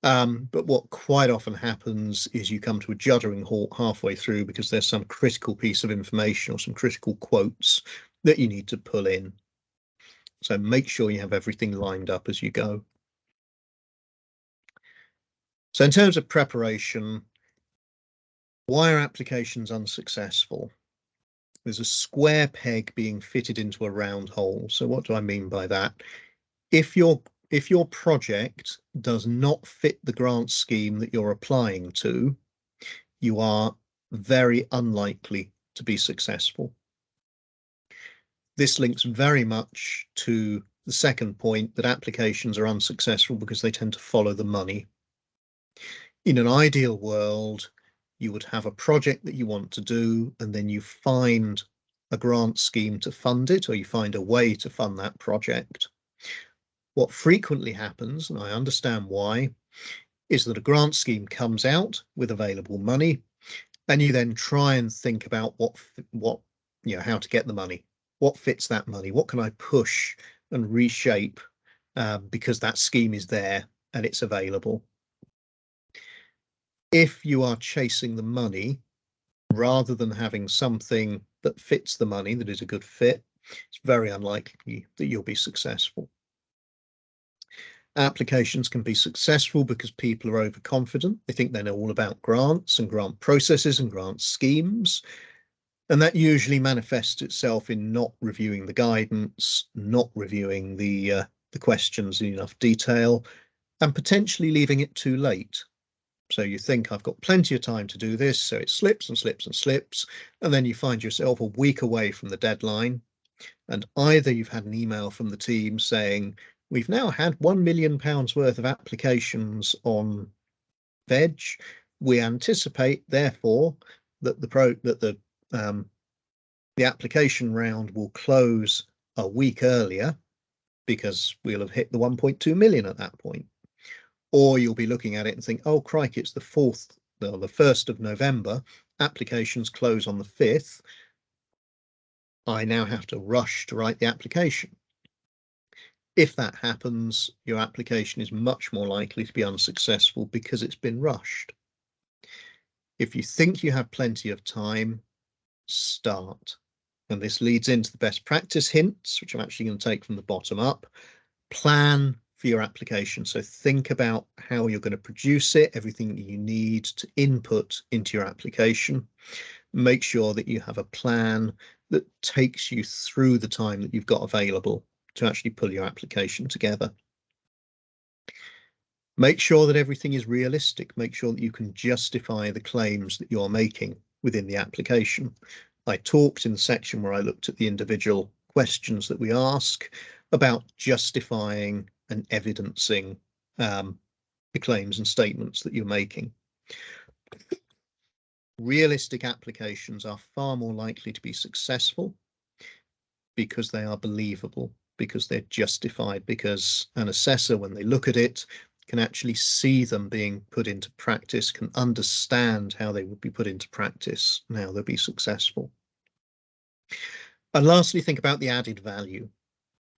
But what quite often happens is you come to a juddering halt halfway through because there's some critical piece of information or some critical quotes that you need to pull in. So make sure you have everything lined up as you go. So in terms of preparation, why are applications unsuccessful? There's a square peg being fitted into a round hole. So what do I mean by that? If your project does not fit the grant scheme that you're applying to, you are very unlikely to be successful. This links very much to the second point, that applications are unsuccessful because they tend to follow the money. In an ideal world, you would have a project that you want to do, and then you find a grant scheme to fund it, or you find a way to fund that project. What frequently happens, and I understand why, is that a grant scheme comes out with available money, and you then try and think about how to get the money, what fits that money, what can I push and reshape because that scheme is there and it's available. If you are chasing the money rather than having something that fits the money, that is a good fit, it's very unlikely that you'll be successful. Applications can be successful because people are overconfident. They think they know all about grants and grant processes and grant schemes. And that usually manifests itself in not reviewing the guidance, not reviewing the questions in enough detail, and potentially leaving it too late. So you think, I've got plenty of time to do this, so it slips and slips and slips, and then you find yourself a week away from the deadline, and either you've had an email from the team saying, we've now had £1 million worth of applications on veg. We anticipate, therefore, that the application round will close a week earlier because we'll have hit the 1.2 million at that point. Or you'll be looking at it and think, oh, crikey, it's the 1st of November, applications close on the 5th. I now have to rush to write the application. If that happens, your application is much more likely to be unsuccessful because it's been rushed. If you think you have plenty of time, start. And this leads into the best practice hints, which I'm actually going to take from the bottom up. Plan for your application. So think about how you're going to produce it, everything that you need to input into your application. Make sure that you have a plan that takes you through the time that you've got available to actually pull your application together. Make sure that everything is realistic. Make sure that you can justify the claims that you're making within the application. I talked in the section where I looked at the individual questions that we ask about justifying and evidencing the claims and statements that you're making. Realistic applications are far more likely to be successful because they are believable, because they're justified, because an assessor, when they look at it, can actually see them being put into practice, can understand how they would be put into practice and how they'll be successful. And lastly, think about the added value.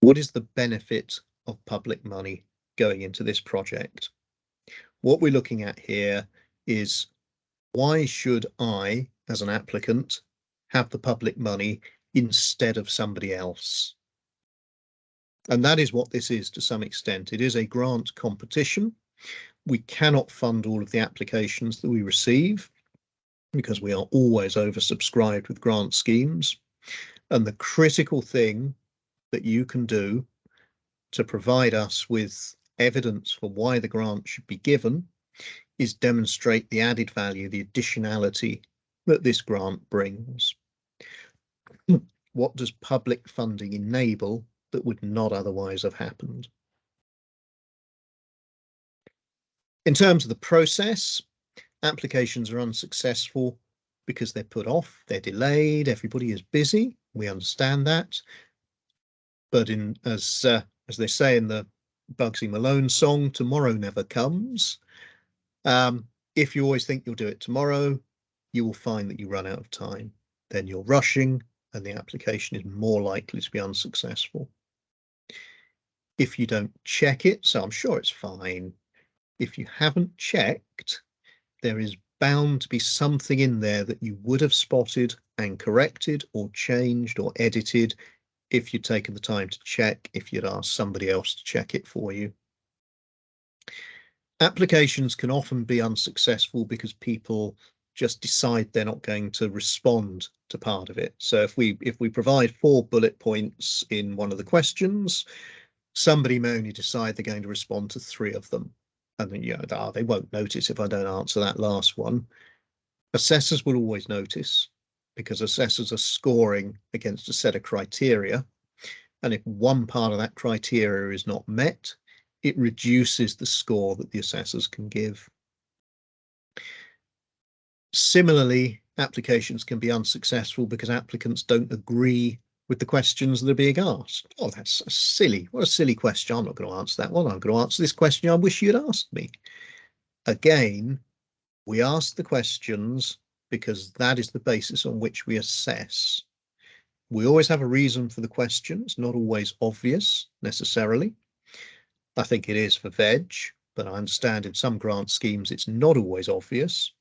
What is the benefit of public money going into this project? What we're looking at here is, why should I, as an applicant, have the public money instead of somebody else? And that is what this is to some extent. It is a grant competition. We cannot fund all of the applications that we receive because we are always oversubscribed with grant schemes. And the critical thing that you can do to provide us with evidence for why the grant should be given is demonstrate the added value, the additionality that this grant brings. What does public funding enable that would not otherwise have happened? In terms of the process, applications are unsuccessful because they're put off, they're delayed, everybody is busy. We understand that. But as they say in the Bugsy Malone song, tomorrow never comes. If you always think you'll do it tomorrow, you will find that you run out of time. Then you're rushing and the application is more likely to be unsuccessful. If you don't check it, so I'm sure it's fine. If you haven't checked, there is bound to be something in there that you would have spotted and corrected or changed or edited if you'd taken the time to check, if you'd asked somebody else to check it for you. Applications can often be unsuccessful because people just decide they're not going to respond to part of it. So if we provide 4 bullet points in one of the questions, somebody may only decide they're going to respond to 3 of them. And then, they won't notice if I don't answer that last one. Assessors will always notice, because assessors are scoring against a set of criteria. And if one part of that criteria is not met, it reduces the score that the assessors can give. Similarly, applications can be unsuccessful because applicants don't agree with the questions that are being asked. Oh, that's silly. What a silly question. I'm not going to answer that one. I'm going to answer this question I wish you'd asked me. Again, we ask the questions because that is the basis on which we assess. We always have a reason for the question. It's not always obvious necessarily. I think it is for veg, but I understand in some grant schemes it's not always obvious.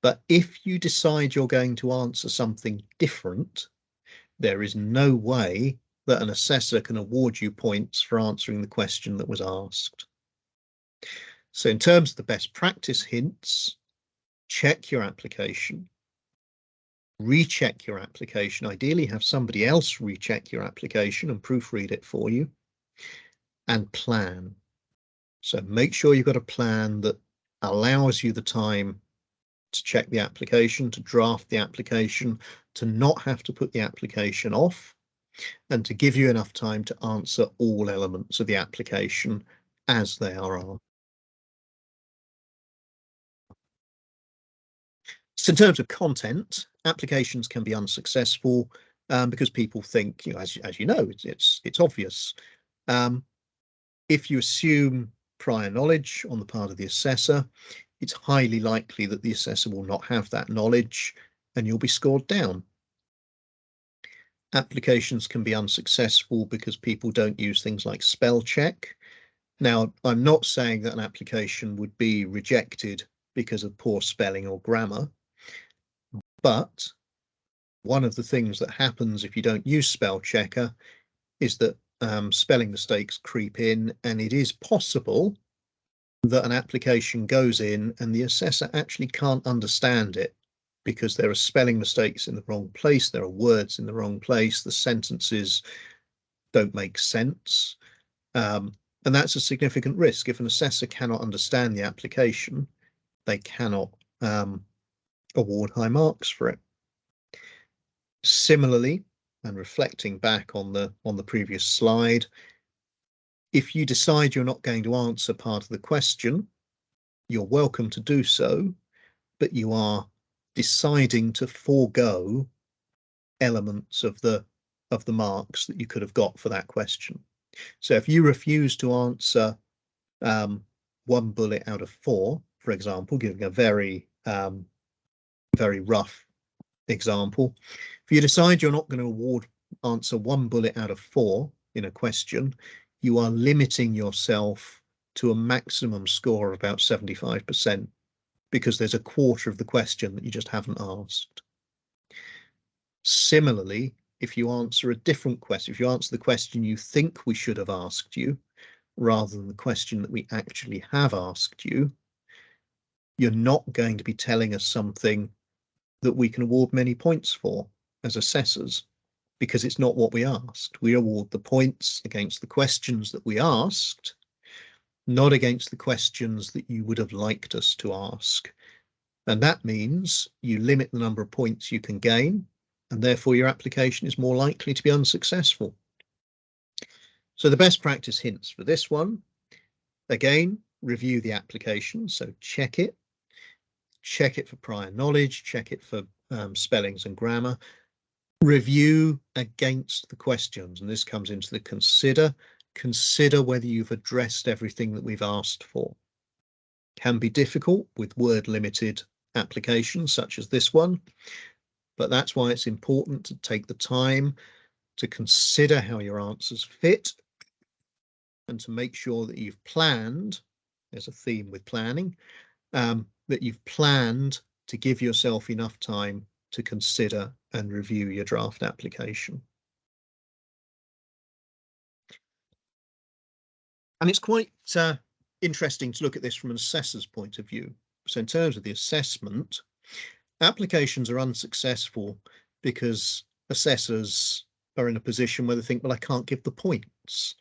But if you decide you're going to answer something different, there is no way that an assessor can award you points for answering the question that was asked. So in terms of the best practice hints, check your application, recheck your application, ideally have somebody else recheck your application and proofread it for you, and plan. So make sure you've got a plan that allows you the time to check the application, to draft the application, to not have to put the application off, and to give you enough time to answer all elements of the application as they are asked. So in terms of content, applications can be unsuccessful because people think, as you know, it's obvious. If you assume prior knowledge on the part of the assessor, it's highly likely that the assessor will not have that knowledge and you'll be scored down. Applications can be unsuccessful because people don't use things like spell check. Now, I'm not saying that an application would be rejected because of poor spelling or grammar, but one of the things that happens if you don't use spell checker is that spelling mistakes creep in, and it is possible that an application goes in and the assessor actually can't understand it because there are spelling mistakes in the wrong place, there are words in the wrong place, the sentences don't make sense. And that's a significant risk. If an assessor cannot understand the application, they cannot award high marks for it. Similarly, and reflecting back on the previous slide, if you decide you're not going to answer part of the question, you're welcome to do so, but you are deciding to forego elements of the marks that you could have got for that question. So if you refuse to answer 1 bullet out of 4, for example, giving a very rough example, if you decide you're not going to answer 1 bullet out of 4 in a question, you are limiting yourself to a maximum score of about 75%, because there's a quarter of the question that you just haven't asked. Similarly, if you answer a different question, if you answer the question you think we should have asked you, rather than the question that we actually have asked you, you're not going to be telling us something that we can award many points for as assessors, because it's not what we asked. We award the points against the questions that we asked, not against the questions that you would have liked us to ask. And that means you limit the number of points you can gain, and therefore your application is more likely to be unsuccessful. So the best practice hints for this one, again, review the application, so check it. check it for prior knowledge, check it for spellings and grammar, review against the questions, and this comes into the consider whether you've addressed everything that we've asked for. Can be difficult with word limited applications such as this one, but that's why it's important to take the time to consider how your answers fit and to make sure that you've planned, there's a theme with planning, that you've planned to give yourself enough time to consider and review your draft application. And it's quite interesting to look at this from an assessor's point of view. So in terms of the assessment, applications are unsuccessful because assessors are in a position where they think, well, I can't give the points.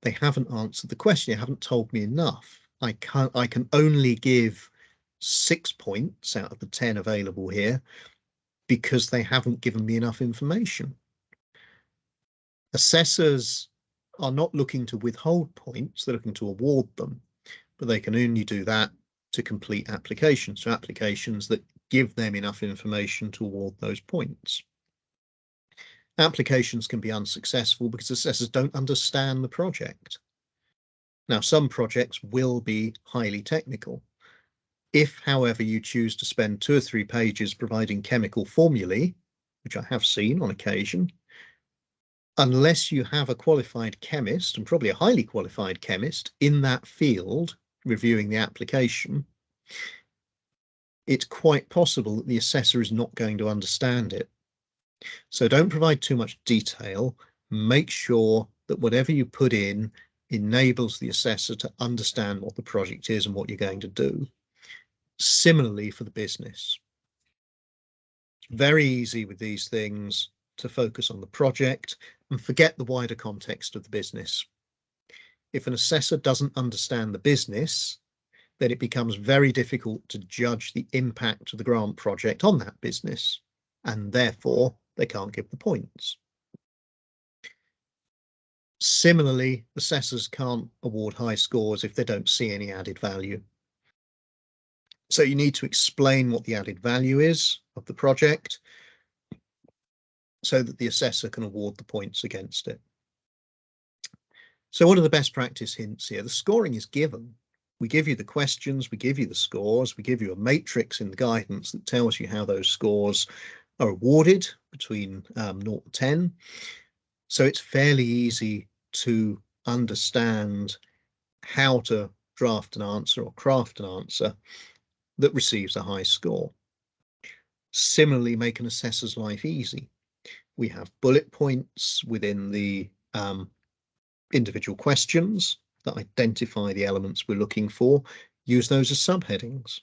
They haven't answered the question. You haven't told me enough. I can only give 6 points out of the 10 available here because they haven't given me enough information. Assessors are not looking to withhold points, they're looking to award them, but they can only do that to complete applications, so applications that give them enough information to award those points. Applications can be unsuccessful because assessors don't understand the project. Now, some projects will be highly technical. If, however, you choose to spend 2 or 3 pages providing chemical formulae, which I have seen on occasion, unless you have a qualified chemist, and probably a highly qualified chemist, in that field reviewing the application, it's quite possible that the assessor is not going to understand it. So don't provide too much detail. Make sure that whatever you put in enables the assessor to understand what the project is and what you're going to do. Similarly for the business. It's very easy with these things to focus on the project and forget the wider context of the business. If an assessor doesn't understand the business, then it becomes very difficult to judge the impact of the grant project on that business, and therefore they can't give the points. Similarly, assessors can't award high scores if they don't see any added value. So you need to explain what the added value is of the project so that the assessor can award the points against it. So what are the best practice hints here? The scoring is given. We give you the questions, we give you the scores, we give you a matrix in the guidance that tells you how those scores are awarded between 0 and 10. So it's fairly easy to understand how to draft an answer or craft an answer that receives a high score. Similarly, make an assessor's life easy. We have bullet points within the individual questions that identify the elements we're looking for. Use those as subheadings.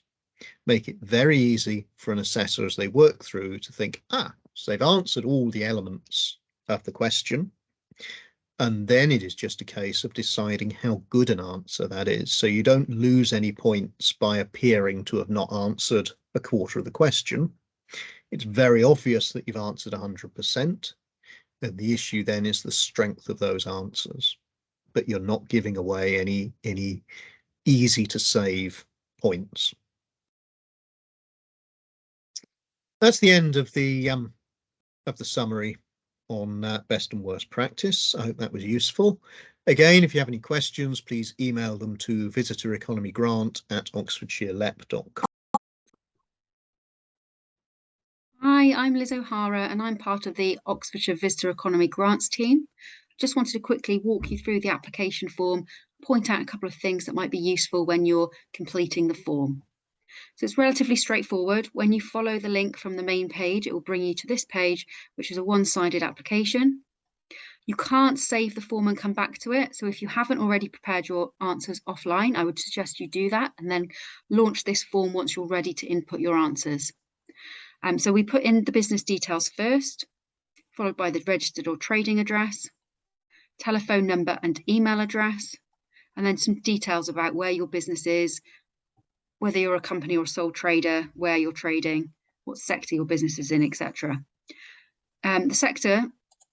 Make it very easy for an assessor as they work through to think, so they've answered all the elements of the question. And then it is just a case of deciding how good an answer that is. So you don't lose any points by appearing to have not answered a quarter of the question. It's very obvious that you've answered 100%. And the issue then is the strength of those answers. But you're not giving away any easy to save points. That's the end of the summary on best and worst practice. I hope that was useful. Again, if you have any questions, please email them to visitoreconomygrant@oxfordshirelep.com. Hi, I'm Liz O'Hara and I'm part of the Oxfordshire Visitor Economy Grants team. Just wanted to quickly walk you through the application form, point out a couple of things that might be useful when you're completing the form. So it's relatively straightforward. When you follow the link from the main page, it will bring you to this page, which is a one-sided application. You can't save the form and come back to it. So if you haven't already prepared your answers offline, I would suggest you do that and then launch this form once you're ready to input your answers. So we put in the business details first, followed by the registered or trading address, telephone number and email address, and then some details about where your business is, whether you're a company or a sole trader, where you're trading, what sector your business is in, etc. The sector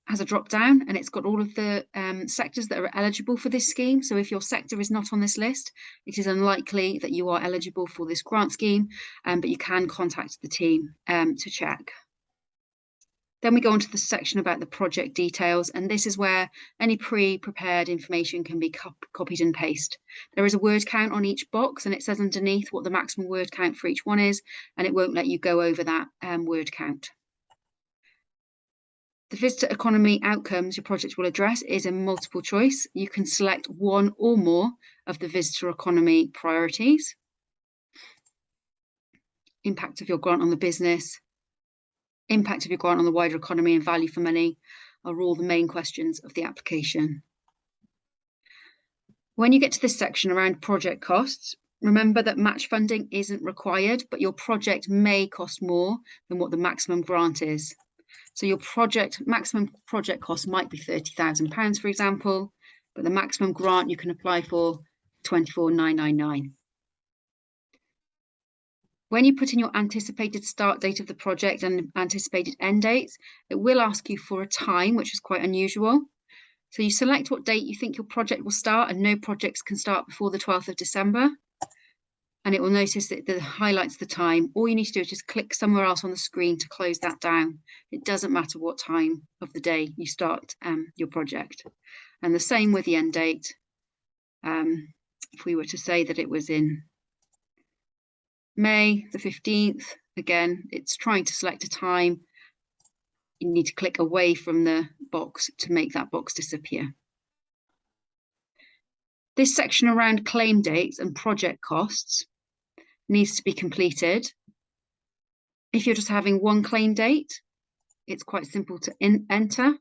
has a drop down, and it's got all of the sectors that are eligible for this scheme. So if your sector is not on this list, it is unlikely that you are eligible for this grant scheme, but you can contact the team to check. Then we go on to the section about the project details, and this is where any pre-prepared information can be copied and pasted. There is a word count on each box, and it says underneath what the maximum word count for each one is, and it won't let you go over that word count. The visitor economy outcomes your project will address is a multiple choice. You can select one or more of the visitor economy priorities. Impact of your grant on the business, impact of your grant on the wider economy, and value for money are all the main questions of the application. When you get to this section around project costs, remember that match funding isn't required, but your project may cost more than what the maximum grant is. So your maximum project cost might be £30,000, for example, but the maximum grant you can apply for £24,999. When you put in your anticipated start date of the project and anticipated end dates, it will ask you for a time, which is quite unusual. So you select what date you think your project will start, and no projects can start before the 12th of December. And it will notice that it highlights the time. All you need to do is just click somewhere else on the screen to close that down. It doesn't matter what time of the day you start your project. And the same with the end date. If we were to say that it was in May the 15th, again, it's trying to select a time. You need to click away from the box to make that box disappear. This section around claim dates and project costs needs to be completed. If you're just having one claim date, it's quite simple to enter.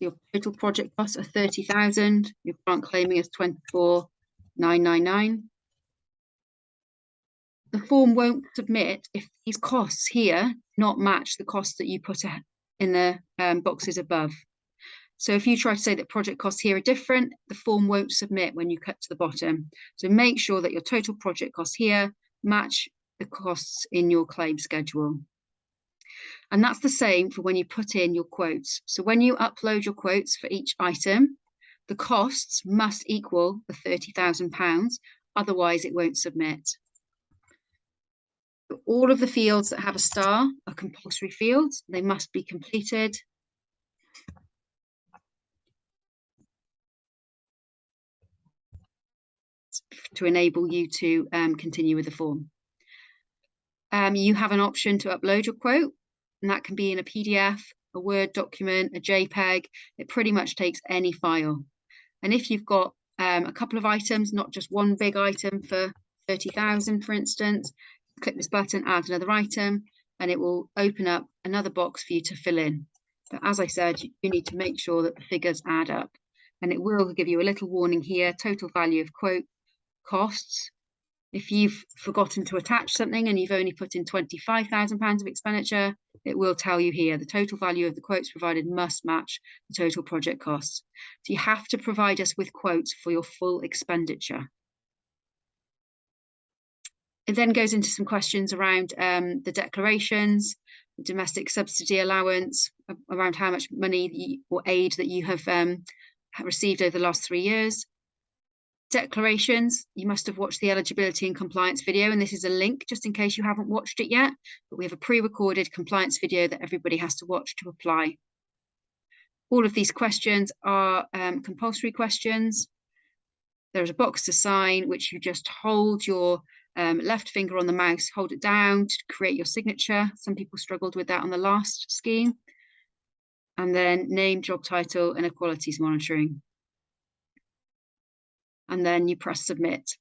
Your total project costs are 30,000. Your grant claiming is 24,999. The form won't submit if these costs here not match the costs that you put in the boxes above. So if you try to say that project costs here are different, the form won't submit when you cut to the bottom. So make sure that your total project costs here match the costs in your claim schedule. And that's the same for when you put in your quotes. So when you upload your quotes for each item, the costs must equal the £30,000, otherwise it won't submit. All of the fields that have a star are compulsory fields. They must be completed. To enable you to continue with the form. You have an option to upload your quote, and that can be in a PDF, a Word document, a JPEG. It pretty much takes any file. And if you've got a couple of items, not just one big item for 30,000, for instance, click this button, add another item, and it will open up another box for you to fill in. But as I said, you need to make sure that the figures add up. And it will give you a little warning here, total value of quote costs. If you've forgotten to attach something and you've only put in £25,000 of expenditure, it will tell you here the total value of the quotes provided must match the total project costs. So you have to provide us with quotes for your full expenditure. It then goes into some questions around the declarations, the domestic subsidy allowance, around how much money or aid that you have received over the last 3 years. Declarations, you must have watched the eligibility and compliance video, and this is a link just in case you haven't watched it yet, but we have a pre-recorded compliance video that everybody has to watch to apply. All of these questions are compulsory questions. There's a box to sign, which you just hold your left finger on the mouse, hold it down to create your signature. Some people struggled with that on the last scheme. And then name, job title, and equalities monitoring. And then you press submit.